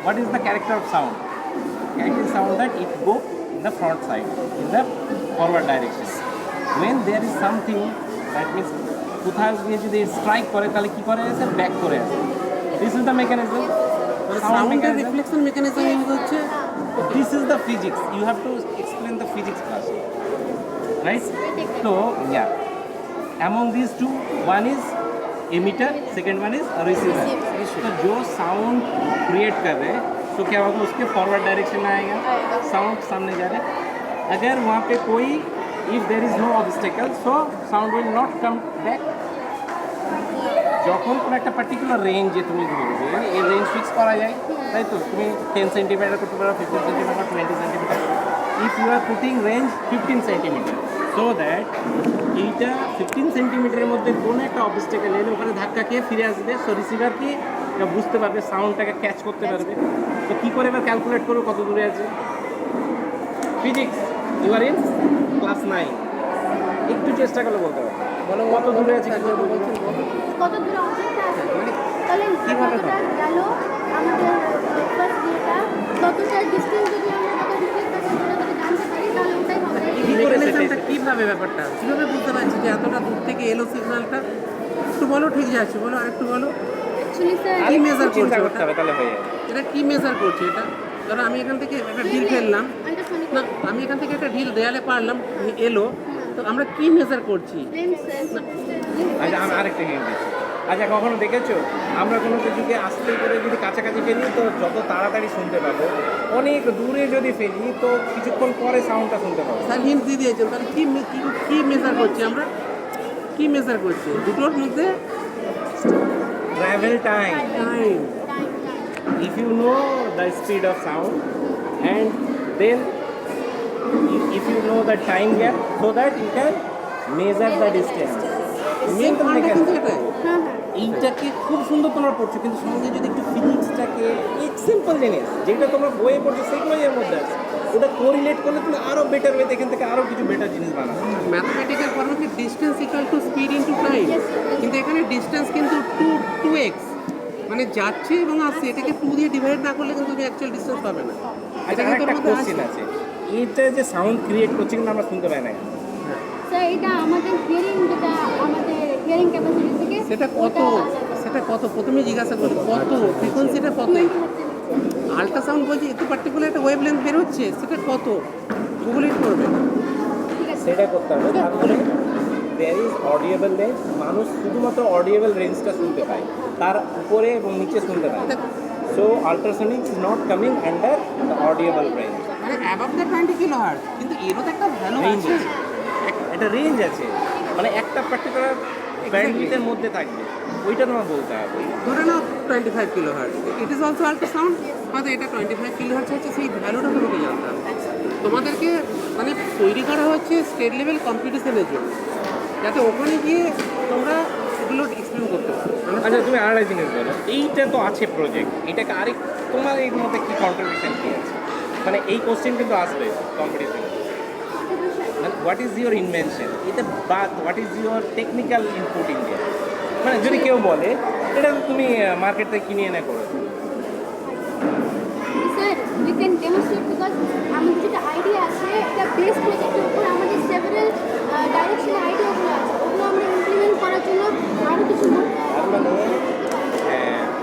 what is the character of sound character sound that it go in the front side in the forward direction when there is something that means কোথাও গিয়ে যদি strike করে তাহলে কী করে আসে back করে আসে this is the mechanism সাউন্ডের রিফ্লেকশন মেকানিজম ইউজ হচ্ছে this is the physics you have to explain the physics class right so yeah among these two one is emitter second one is receiver तो जो sound create कर रहे हैं तो क्या होगा उसके फॉरवर्ड डायरेक्शन में आएगा साउंड सामने जा रहा है अगर वहाँ पे कोई if there is no obstacle so sound will not come back যখন কোনো একটা পার্টিকুলার রেঞ্জে তুমি ধরবে এই রেঞ্জ ফিক্স করা যায় তাই তো তুমি 10 সেন্টিমিটার করতে পারো 15 centimetre 20 centimetre if you are putting range 15 centimetre so that এইটা 15 সেন্টিমিটারের মধ্যে কোনো একটা অবস্টেকেল এলে ওখানে ধাক্কা খেয়ে ফিরে আসবে সো রিসিভার কি বুঝতে পারবে সাউন্ডটাকে ক্যাচ করতে পারবে তো কী করে এবার ক্যালকুলেট করো কত দূরে আছে physics you are in class 9 একটু চেষ্টা করলে বলতে পারবে বলো কত দূরে আছে কী করে বলছেন কত দূরে অবজেক্টটা আছে তাহলে কিভাবে কতটা গেল আমাদের ফার্স্ট ইয়েটা ততটা ডিসটেন্স যদি আমরা কত ডিসটেন্স জানতে পারি তাহলে ওটাই হবে মেকানিজমটা কীভাবে ব্যাপারটা কীভাবে বুঝতে পারছি যে এতটা দূর থেকে এলো সিগন্যালটা একটু বলো ঠিক যাচ্ছে বলো আরেকটু বলো অ্যাকচুয়ালি স্যার কি মেজার করছে করতে হবে তাহলে হয়ে যাবে এটা কি মেজার করছে এটা ধরো আমি এখান থেকে একটা ঢিল ফেললাম না আমি এখান থেকে একটা ঢিল দেয়ালে পারলাম এলো তো আমরা কি মেজার করছি আচ্ছা আমি আরেকটা হিন্ট দিচ্ছি আচ্ছা কখনো দেখেছো আমরা কোনো কিছুকে আস্তে করে যদি কাছাকাছি ফেলি তো যত তাড়াতাড়ি শুনতে পাবো অনেক দূরে যদি ফেলি তো কিছুক্ষণ পরে সাউন্ডটা শুনতে পাবো স্যার হিন্ট দিয়ে দিয়েছেন তাহলে কি মেজার করছি আমরা কি মেজার করছি দুটোর মধ্যে travel time if you know the speed of sound and then if you know the time gap, so that you can measure the distance. Main পয়েন্টটা কিন্তু এটাই এইটাকে খুব সুন্দর তোমরা পড়ছো, কিন্তু সঙ্গে যদি একটু ফিজিক্সটাকে এক সিম্পল জিনিস যেটা তোমরা বইয়ে পড়ছো সেগুলোই এর মধ্যে আছে, ওটা কোরিলেট করলে তুমি আরো বেটার ওয়েতে এখান থেকে আরো কিছু বেটার জিনিস বানাবে। Mathematical formula distance equal to speed into time, কিন্তু এখানে ডিস্টেন্স কিন্তু 2x, মানে যাচ্ছে এবং আসছে, এটাকে 2 দিয়ে ডিভাইড না করলে কিন্তু তুমি অ্যাকচুয়াল ডিস্টেন্স পাবে না। আচ্ছা, একটা কোশ্চেন আছে, এটা যে সাউন্ড ক্রিয়েট করছে কিন্তু আমরা শুনতে পাই না, স্যার এটা আমাদের যেটা আমাদের হিয়ারিং ক্যাপাসিটি থেকে সেটা কত প্রথমে জিজ্ঞাসা করি কত ফ্রিকোয়েন্সিটা কত, আল্ট্রাসাউন্ড বলছে এত পার্টিকুলার একটা ওয়েভ লেন্থ বের হচ্ছে, সেটা কত গুগল ইট করবে, সেটা করতে হবে। তারপরে দেয়ার ইজ অডিয়েবল রেঞ্জ, মানুষ শুধুমাত্র অডিয়েবল রেঞ্জটা শুনতে পায়, তার উপরে এবং নিচে শুনতে পায়। So ultrasonic is not coming under the audible range, মানে অ্যাবাভ দ্য 20 কিলোহার্টজ, কিন্তু এরও তো একটা ভ্যালু আছে, একটা রেঞ্জ আছে, মানে একটা পার্টিকুলার ব্যান্ডউইথের মধ্যে থাকবে, ওইটা তোমার বলতে হবে। ধরে নাও 25 kilohertz, it is also ultrasound, আমাদের এটা 25 কিলোহার্টজ হচ্ছে, সেই ভ্যালুটা তোমাকে জানতে হবে। তোমাদেরকে মানে তৈরি করা হচ্ছে স্টেট লেভেল কম্পিটিশনের জন্য, যাতে ওখানে গিয়ে তোমরা এগুলো এক্সপ্লেন করতে পারো। আচ্ছা, তুমি আরেকটা জিনিস বলো, এইটা তো আছে প্রজেক্ট, এটাকে আরেক তোমার এর মধ্যে কী কন্ট্রিবিউশন কী আছে, মানে এই কোশ্চেন কিন্তু আসবে কম্পিটিশন, মানে হোয়াট ইজ ইউর ইনভেনশন, এটা বা what is your technical input in দিয়ার, মানে যদি কেউ বলে এটা তো তুমি মার্কেট থেকে কিনে এনে করো, sir we can demonstrate because আমাদের যেটা আইডিয়া আছে এটা বেস প্রজেক্টের উপর আমাদের সেভারাল ডাইরেকশনে আইডিয়াগুলো আছে, ওগুলো আমরা ইমপ্লিমেন্ট করার জন্য আরও কিছু তার মানে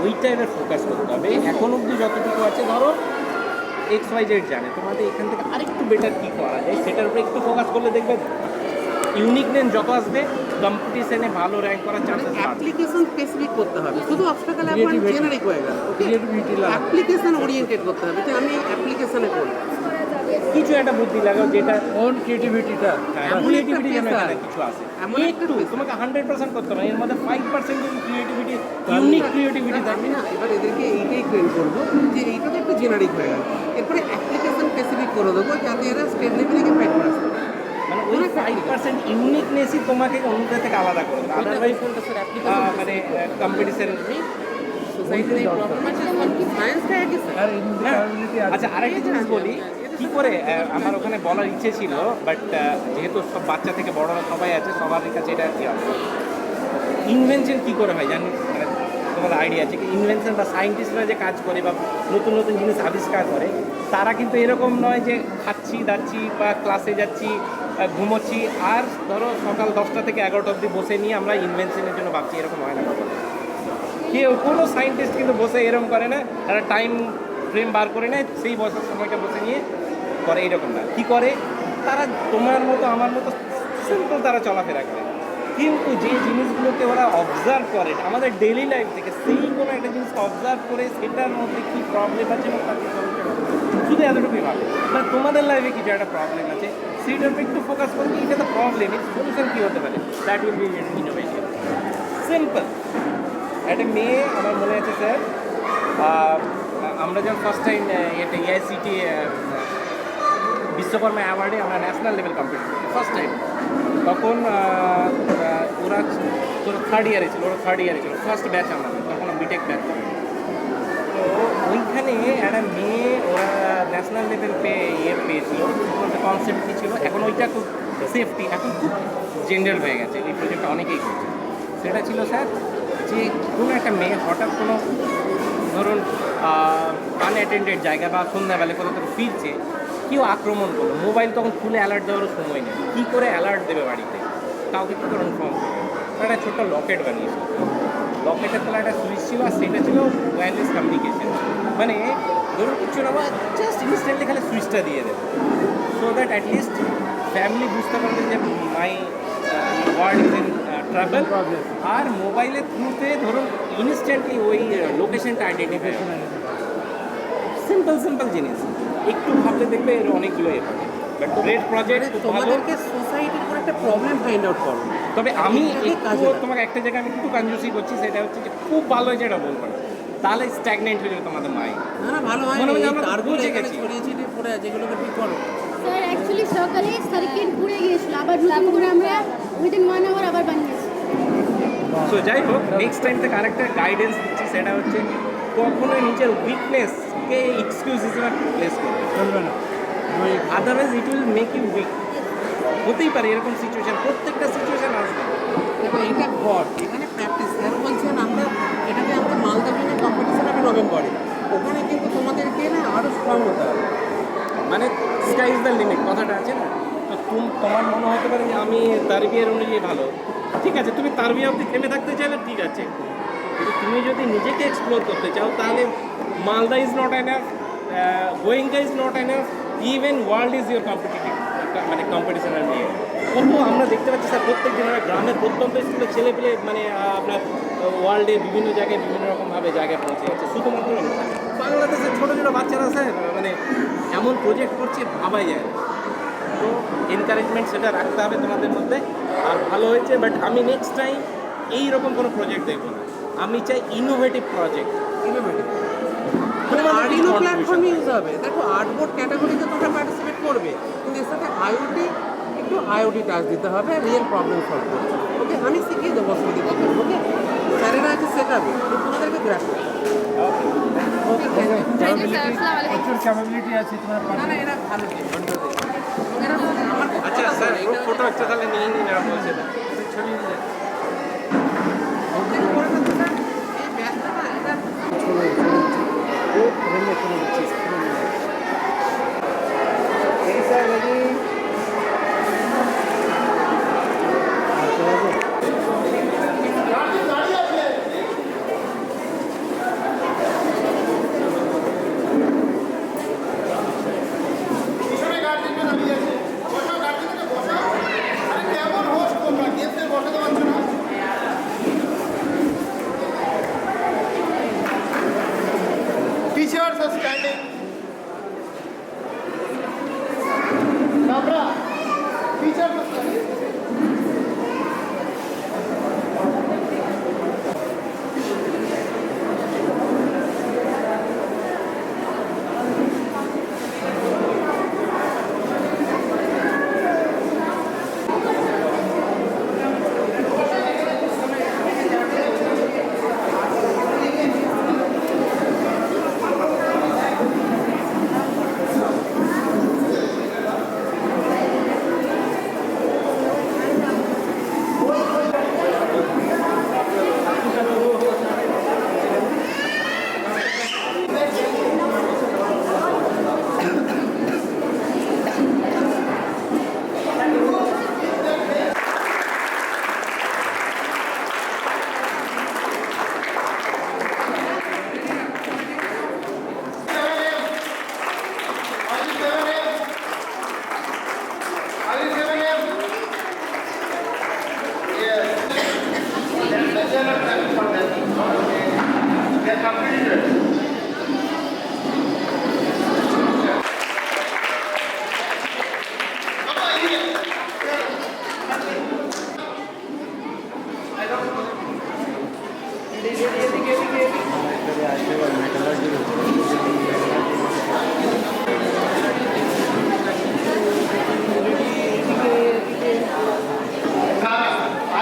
ওইটা এবার ফোকাস করতে হবে। এখন অবধি যতটুকু আছে ধরো XYZ জানে, তোমাদের এখান থেকে আরেকটু বেটার কী করা যায় সেটার উপরে একটু ফোকাস করলে দেখবে ইউনিকনেস যত আসবে কম্পিটিশনে ভালো র্যাঙ্ক করার চান্সেস বাড়বে। অ্যাপ্লিকেশন স্পেসিফিক করতে হবে, শুধু অবস্টাকেল অ্যাপয়েন্ট জেনারিক হয়ে গেল, ক্রিয়েটিভিটি অ্যাপ্লিকেশন ওরিয়েন্টেড করতে হবে, যে আমি অ্যাপ্লিকেশনে করব, কিছু একটা বুদ্ধি লাগাও যেটা ওন ক্রিয়েটিভিটিটা, ক্রিয়েটিভিটি যেন এখানে কিছু আসে, একটু তোমাকে 100% করতে হবে, এর মধ্যে 5% যদি ক্রিয়েটিভিটি ইউনিক ক্রিয়েটিভিটি থাকবে না। এবার এদেরকে এইটাই ট্রেন করবো যে এইটা তো একটু জেনারিক হয়ে গেল, এরপরে অ্যাপ্লিকেশন স্পেসিফিক করে দেবো যাতে এরা স্টেট লেভেলে গিয়ে ফাইট করে আসতে পারে, মানে ওই 5% ইউনিকনেসই তোমাকে অন্যদের থেকে আলাদা করে দেবে, আদারওয়াইজ মানে কম্পিটিশন সোসাইটির এই প্রবলেম আছে, সায়েন্সটা একই স্যার। আচ্ছা, আরেকটা জিনিস বলি, কী করে আমার ওখানে বলার ইচ্ছে ছিল, বাট যেহেতু সব বাচ্চা থেকে বড়রা সবাই আছে, সবার কাছে এটা কি হবে, ইনভেনশন কী করে হয় জানি, মানে তোমাদের আইডিয়া আছে কি ইনভেনশন বা সায়েন্টিস্টরা যে কাজ করে বা নতুন নতুন জিনিস আবিষ্কার করে, তারা কিন্তু এরকম নয় যে খাচ্ছি দাচ্ছি বা ক্লাসে যাচ্ছি ঘুমোচ্ছি আর ধরো সকাল 10টা থেকে 11টা অবধি বসে নিয়ে আমরা ইনভেনশনের জন্য ভাবছি, এরকম হয় না। কেউ কোনো সায়েন্টিস্ট কিন্তু বসে এরকম করে না, তারা টাইম ফ্রেম বার করে নেয়, সেই বসার সময়টা বসে নিয়ে করে, এরকম না। কী করে তারা, তোমার মতো আমার মতো সিম্পল তারা চলাফেরা করে, কিন্তু যে জিনিসগুলোকে ওরা অবজার্ভ করে আমাদের ডেইলি লাইফ থেকে, সেই কোনো একটা জিনিসকে অবজার্ভ করে সেটার মধ্যে কী প্রবলেম আছে এবং তাকে শুধু এতটুকুই ভাবে, মানে তোমাদের লাইফে কিছু একটা প্রবলেম আছে সেইটার উপর একটু ফোকাস করবে, এটা তো প্রবলেম, এর সলিউশন কী হতে পারে, that will be innovation. Simple একটা মেয়ে, আমার মনে আছে স্যার, আমরা যখন ফার্স্ট টাইম এটা AICTE বিশ্বকর্মা অ্যাওয়ার্ডে আমরা ন্যাশনাল লেভেল কম্পিটিশন করছি ফার্স্ট টাইম, তখন ওরা 3rd ইয়ারে ছিল, ফার্স্ট ব্যাচ আমাদের, তখন বিটেক ব্যাচ। তো ওইখানে একটা মেয়ে ওরা ন্যাশনাল লেভেল পেয়েছিল, কনসেপ্ট কী ছিল, এখন ওইটা খুব সেফটি, এখন খুব জেনারেল হয়ে গেছে, এই প্রজেক্টটা অনেকেই করছে। সেটা ছিল স্যার যে কোনো একটা মেয়ে হঠাৎ কোনো ধরুন আনঅ্যাটেন্ডেড জায়গা বা সন্ধ্যাবেলা কোথাও থেকে ফিরছে, কেউ আক্রমণ করলো, মোবাইল তখন খুলে অ্যালার্ট দেওয়ারও সময় নেই, কী করে অ্যালার্ট দেবে বাড়িতে, কাউকে কী করে ইনফর্ম করবে, একটা ছোট্ট লকেট বানিয়েছিল, লকেটের তলা একটা সুইচ ছিল আর সেটা ছিল ওয়্যারলেস কমিউনিকেশন, মানে ধরুন কিছু না জাস্ট ইনস্ট্যান্টলি খালি সুইচটা দিয়ে দেবে, সো দ্যাট অ্যাটলিস্ট ফ্যামিলি বুঝতে পারবে যে my word is in travel, আর মোবাইলের থ্রুতে ধরুন ইনস্ট্যান্টলি ওই লোকেশনটা আইডেন্টিফাই হবে। সিম্পল জিনিস, একটু ভাবলে দেখবে এর অনেকগুলো এ পাবে, বাট গ্রেট প্রজেক্ট। তোমাদেরকে সোসাইটির উপর একটা প্রবলেম ফাইন্ড আউট করো, তবে আমি তোমাকে একটা জায়গায় আমি একটু কনফিউজ করছি, সেটা হচ্ছে যে খুব ভালো যেটা বলবো না, তাহলে স্ট্যাগনেন্ট হয়ে যাবে তোমাদের মাইন্ড। না ভালো হয়, তারগুলো এখানে ছড়িয়ে ছিটিয়ে পড়ে আছে, এগুলোকে ঠিক করো। স্যার অ্যাকচুয়ালি সকালে সার্কিট ঘুরে গিয়েছিল, আবার নতুন করে আমরা উইদিন 1 আওয়ার আবার বানিয়েছি। সো যাই হোক, নেক্সট টাইম থেকে আরেকটা গাইডেন্স দিচ্ছি, সেটা হচ্ছে কখনোই নিজের উইকনেসকে এক্সকিউজ হিসেবে প্লেস করবে না, otherwise it will make you weak. হতেই পারে এরকম সিচুয়েশন, প্রত্যেকটা সিচুয়েশন আসবে। দেখো এটা ঘট, এখানে প্র্যাকটিস। স্যার বলছেন আমরা এটাকে আমাদের মালদা মিলে কম্পিটিশন হবে নভেম্বরে, ওখানে কিন্তু তোমাদেরকে না আরও স্ট্রং হতে হবে। মানে স্কাই ইজ দ্য লিমিট কথাটা আছে না। তো তোমার মনে হতে পারে যে আমি তারবিয়ার অনুযায়ী ভালো, ঠিক আছে, তুমি তারবিয়া অবধি থেমে থাকতে চাইলে ঠিক আছে, কিন্তু তুমি যদি নিজেকে এক্সপ্লোর করতে চাও তাহলে Malda is not enough, Goenka is not enough, even world is your competitive, মানে কম্পিটিশনের নিয়ে। কত আমরা দেখতে পাচ্ছি স্যার, প্রত্যেক দিন আমরা গ্রামের প্রত্যন্ত স্কুলে ছেলে পেলে মানে আপনার ওয়ার্ল্ডে বিভিন্ন জায়গায় বিভিন্ন রকমভাবে জায়গায় পৌঁছে যাচ্ছে। শুধুমাত্র বাংলাদেশের ছোটো ছোটো বাচ্চারা স্যার মানে এমন প্রজেক্ট করছে ভাবাই যায় না। তো এনকারেজমেন্ট সেটা রাখতে হবে তোমাদের মধ্যে। আর ভালো হয়েছে, বাট আমি নেক্সট টাইম এইরকম কোনো প্রজেক্ট দেখবো না, আমি চাই innovative project. Innovative Arduino platform use হবে। দেখো আর্টবোর্ড ক্যাটাগরিতে তোমরা পার্টিসিপেট করবে, কিন্তু এর সাথে আইওটি একটু আইওটি টাচ দিতে হবে, রিয়েল প্রবলেম সলভ করতে। ওকে, আমি শিখিয়ে দেবো অসুবিধা করতে। ওকে, স্যারেরা আছে শেখাবে, তোমাদেরকে গ্রাফ করতে হবে। ওকে, প্রচুর ক্যাপাবিলিটি আছে তোমার। না না, এরা ভালো আচ্ছা স্যার, ফটো একটা তাহলে নিয়ে নিন, এরা বলছে না ছবি দিলে Teachers are standing. Nabra, teachers are standing.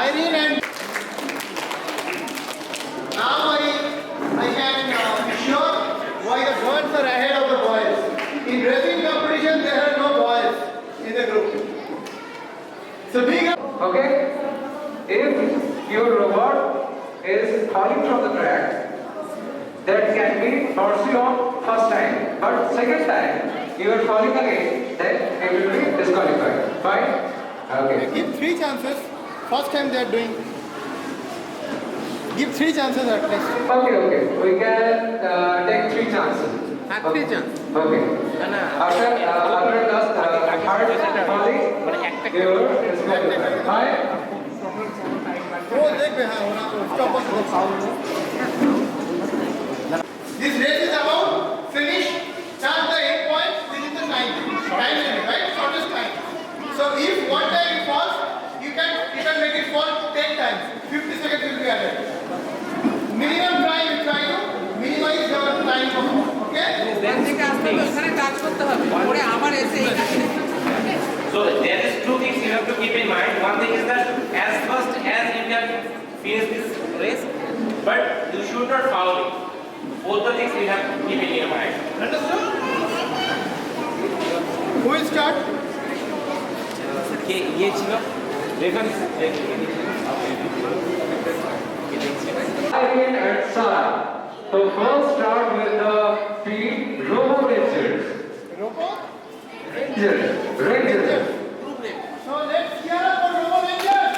Irene and now I can assure why the girls are ahead of the boys. In racing competition there are no boys in the group. So big up. Okay? If your robot is falling from the track, that can be mercy on first time. But second time, you are falling again, then it will be disqualified. Fine? Okay. Give 3 chances. First time they are doing. Give 3 chances at least. Okay. We can take 3 chances. At 3 chances. Okay. After just hard falling, you will disqualified. Fine? This race is about finish, start the 8 points within the time limit, right? Shortest time. So if one time it falls, you can make it fall 10 times. 50 seconds will be added. Minimum time you try to minimize your time for fall. Okay? থেকে আসতে হবে, ওখানে কাজ করতে হবে, পরে আবার এসে finish this race, but you should not foul it. Both the things you have to keep in your mind. Understood? Who will start? ये चीज़ reference and Sarah. So first start with the feet robo rangers. Robo? Rangers. So let's hear about Robo Rangers.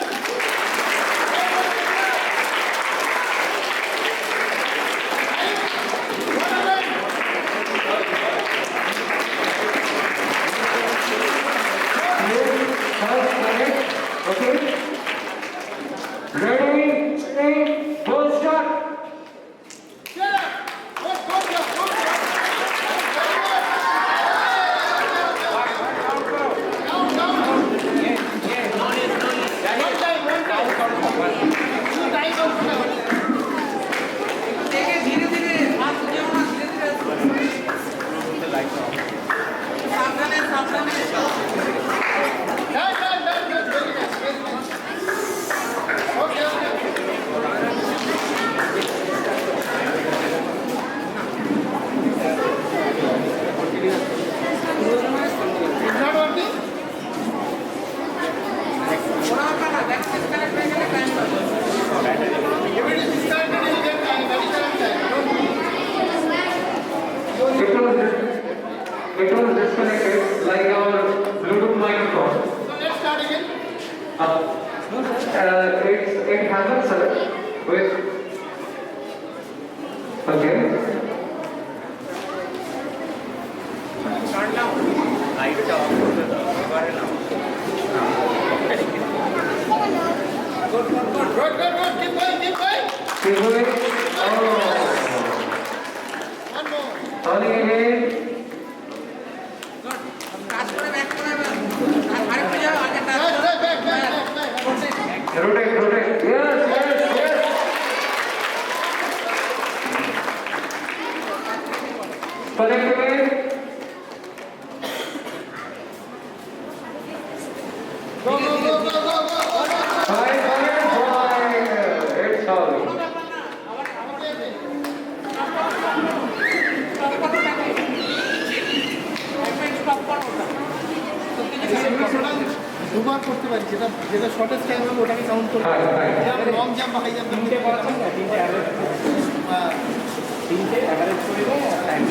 Okay. Ready, steady, full start. It was disconnected like our Bluetooth microphone. So let's start again. It happens, sir. With okay. Start now. Light off. Good. Keep going. Keep going. One more. Turning again. Rotate. Yes. Connect again. Go. Fine. It's all. দুবার করতে পারি যেটা shortest time হবে ওটাকে count করতে পারি long jump বা high jump তিনটে করা যায় না তিনটে অ্যাভারেজ করে টাইম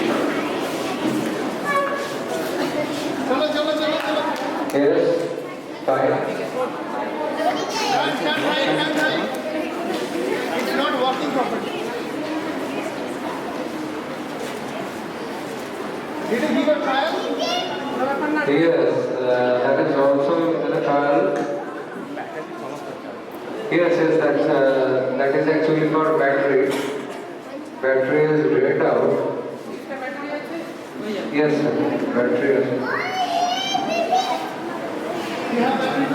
চলো Yes. Fine. Turn right. It's not working properly. Did you give a trial? Yes, that is also in a trial. Yes, that is actually for battery. Battery is drained out. Yes, sir. Battery is. You have battery.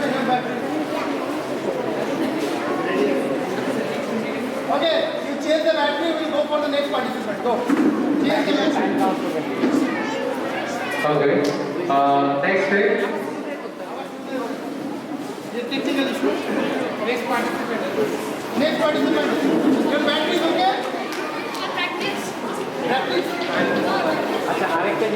Okay, you change the battery, we'll go for the next participant. Go. Change the battery. Okay. Next stage. Technical issue. Next participant. Your battery is okay? Practice. अच्छा आरेख के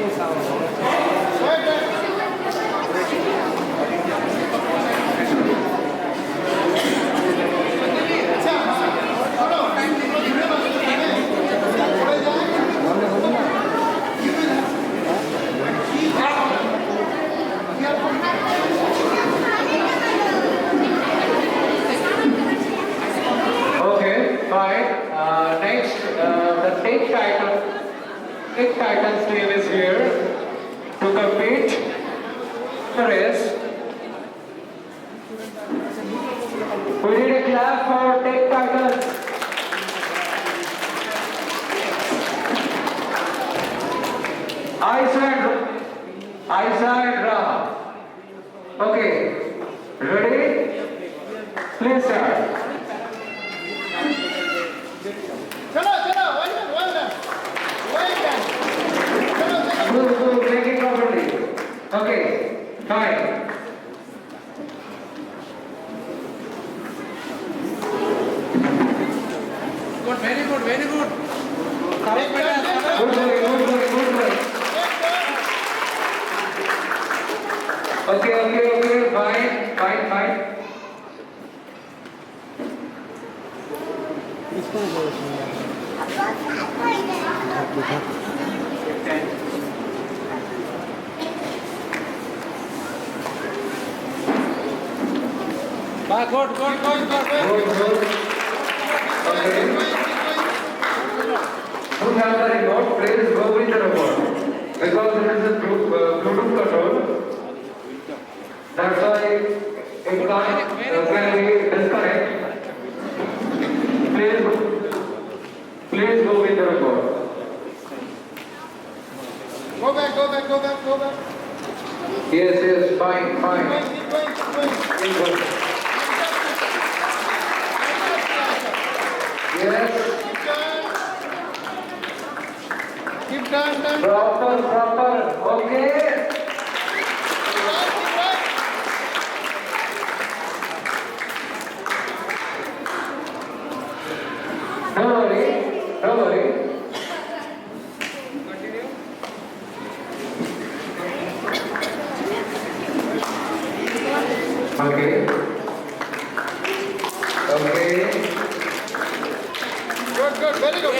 Okay, fine. Next, the Teen Titans team is here to compete the race. We need a clap for Teen Titans. Aisa and Raha. Okay, ready? Please start. चलो one done. Go, make it properly. Okay, fine. very good. Good work. Okay, fine. Good. Who has the remote, please go with the remote. Because it is a Bluetooth control. That's why it can be disconnect. Please go with the remote. Go back. Yes, fine. Keep going. Yes. Keep turn. Proper. Okay. Don't worry. Okay. Good. Very good.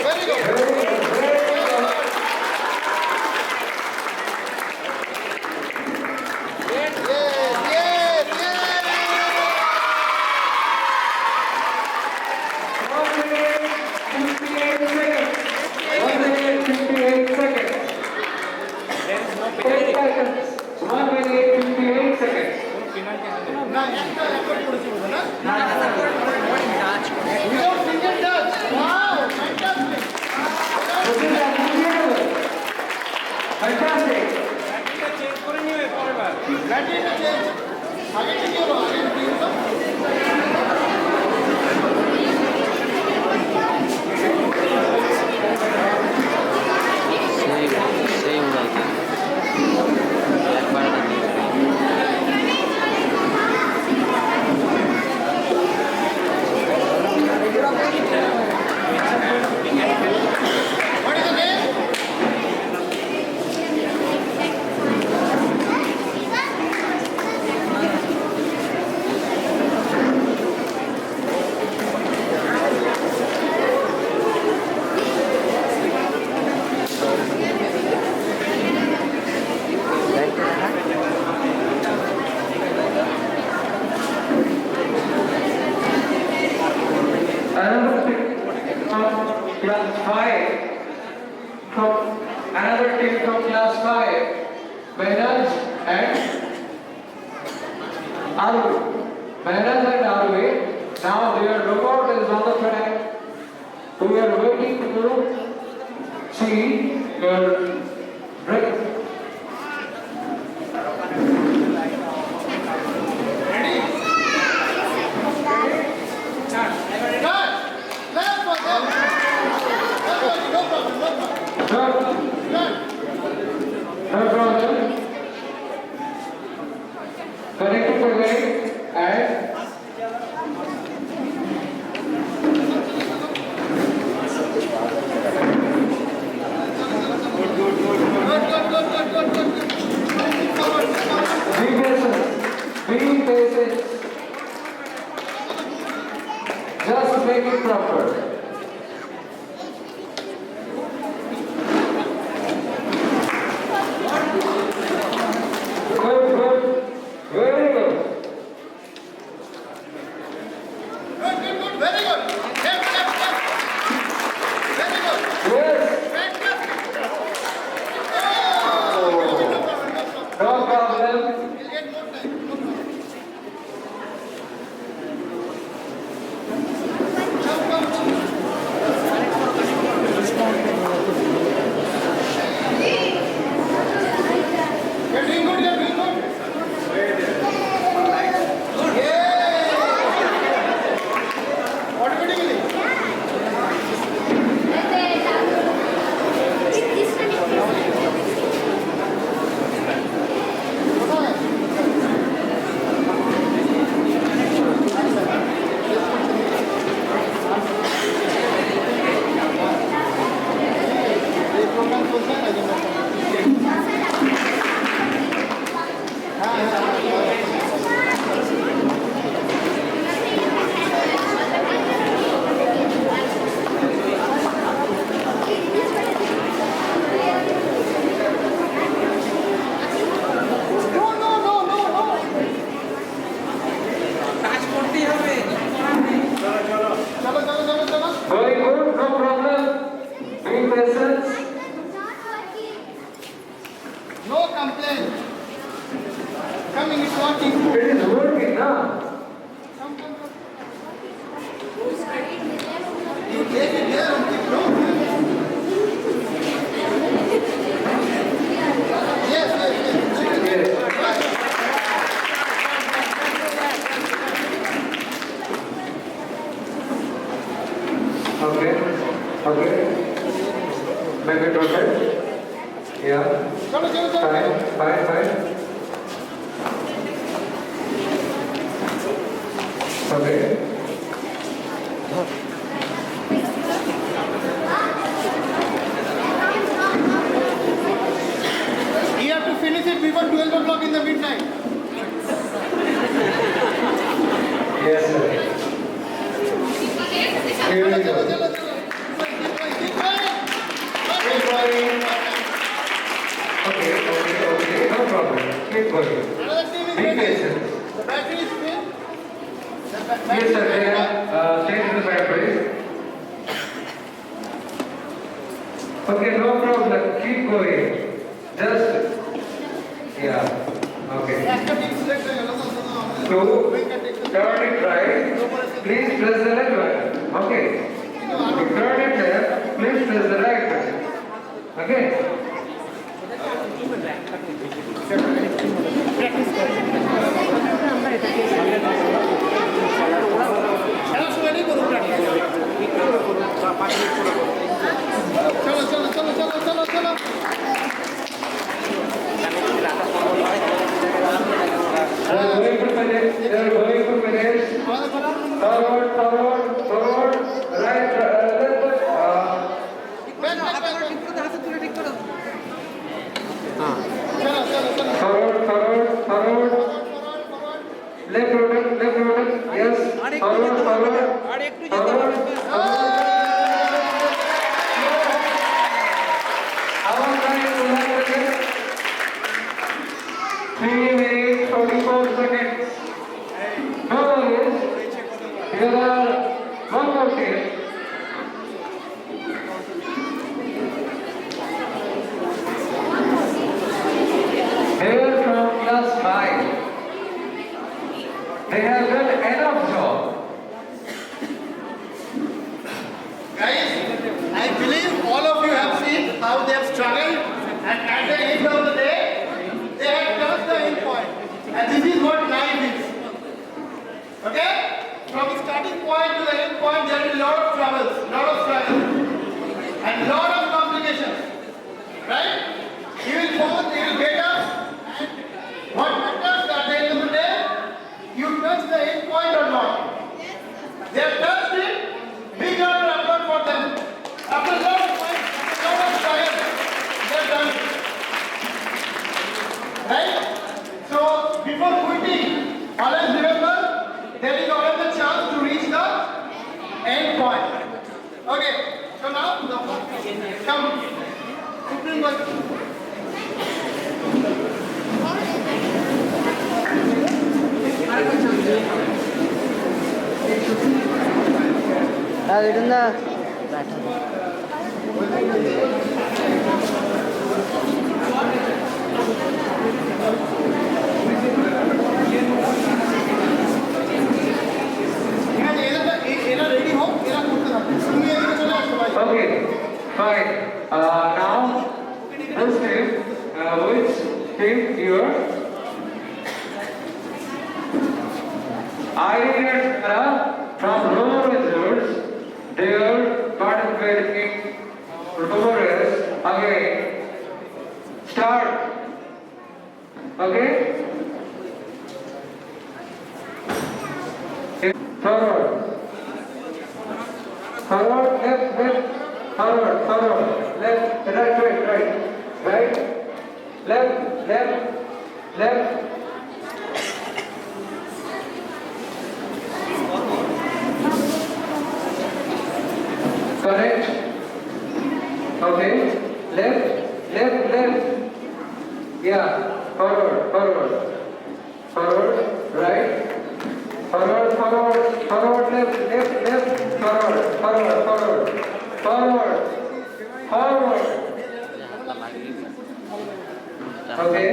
Another team from class 5, Mehraj and Arvi. Now their robot is on the track. We are waiting to see your break. No problem. Connect to the and be patient. Just make it proper. coming, it's working. It is working, now. You take it there and keep going. Yes. Okay. Make it rotate. Yeah. Fine. Okay. You have to finish it before 12 o'clock in the midnight. Yes, sir. Here we go. Okay, no problem. Keep going. Be patient. The battery is filled. Yes, sir, they are changing the batteries. Okay, no problem. Keep going. Just, yeah, okay. So, turn it right. Please press the left button. Okay. To turn it left, please press the right button. Okay. चलो They are going to finish. Forward, right, forward. Left rotate, yes. Forward. Our time will have 3 minutes 44 seconds. No worries. Here are one more thing. Here from class 5. They have done enough job. Guys, I believe all of you have seen how they have struggled, and at the end of the day, they have touched the end point. And this is what life is. Okay? From the starting point to the end point, there will be a lot of troubles, lot of struggles, and lot of complications. Right? You will fall, you will get up, and what matters at the end of the day, you touch the end point or not. They have touched it, big round of applause for them. After a lot of fight, a lot of struggle, they have done it. Right? So, before quitting, always remember, there is always a chance to reach the end point. Okay, so now, come. Supreme Court. ഇടുന്ന Okay, fine. Now, this team, which team here? Irene and Sarah from Rover Resorts, they are participating in Rover race. Again, start. Okay? Forward. Forward, left, forward, left, right. Left. Correct. Okay. Left. Yeah. Forward. Right. Forward, left. Forward. Okay.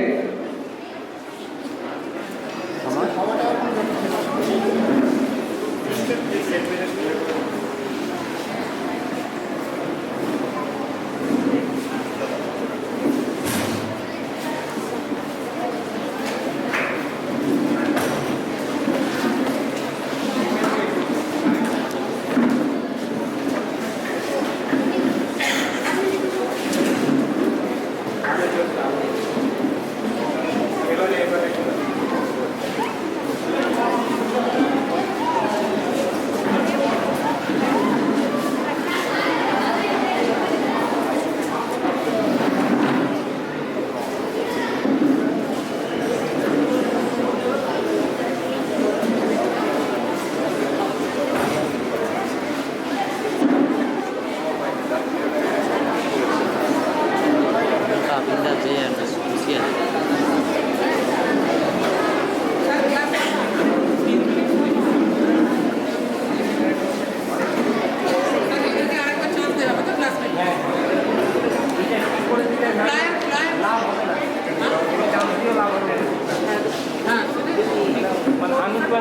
Okay,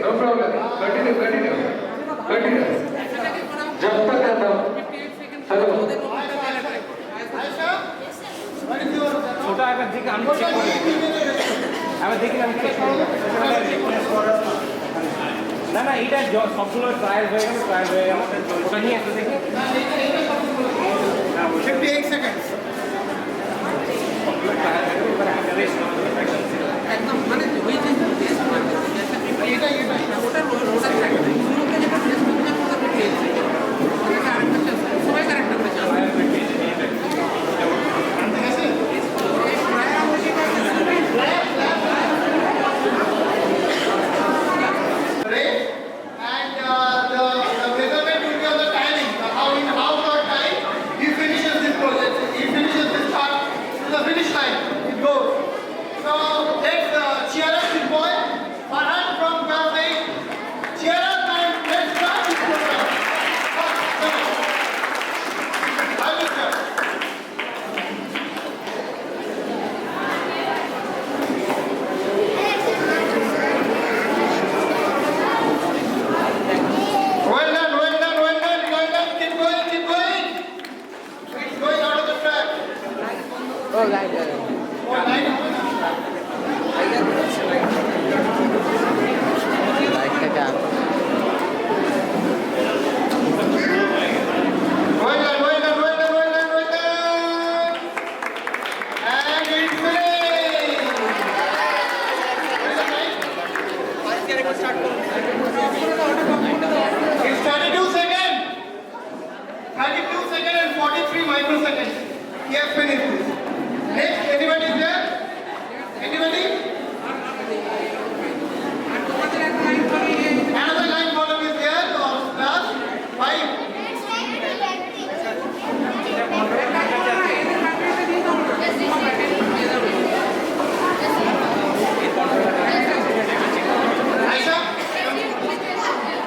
no problem. Continue. जब तक आता हूँ. Hello. छोटा अगर दिख हम check আমি দেখি আমি চেক করব না এটা সবগুলো ট্রায়াল হয়ে গেল ওটা নিয়ে একটু দেখি 58 seconds একদম মানে ওই যে এটা ওটা রোডার থাকে পুরোকে যেটা টেস্ট করতে পুরো পেয়েছে এটা আরেকটা সবাই কারেক্ট করে চালায়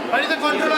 What is the control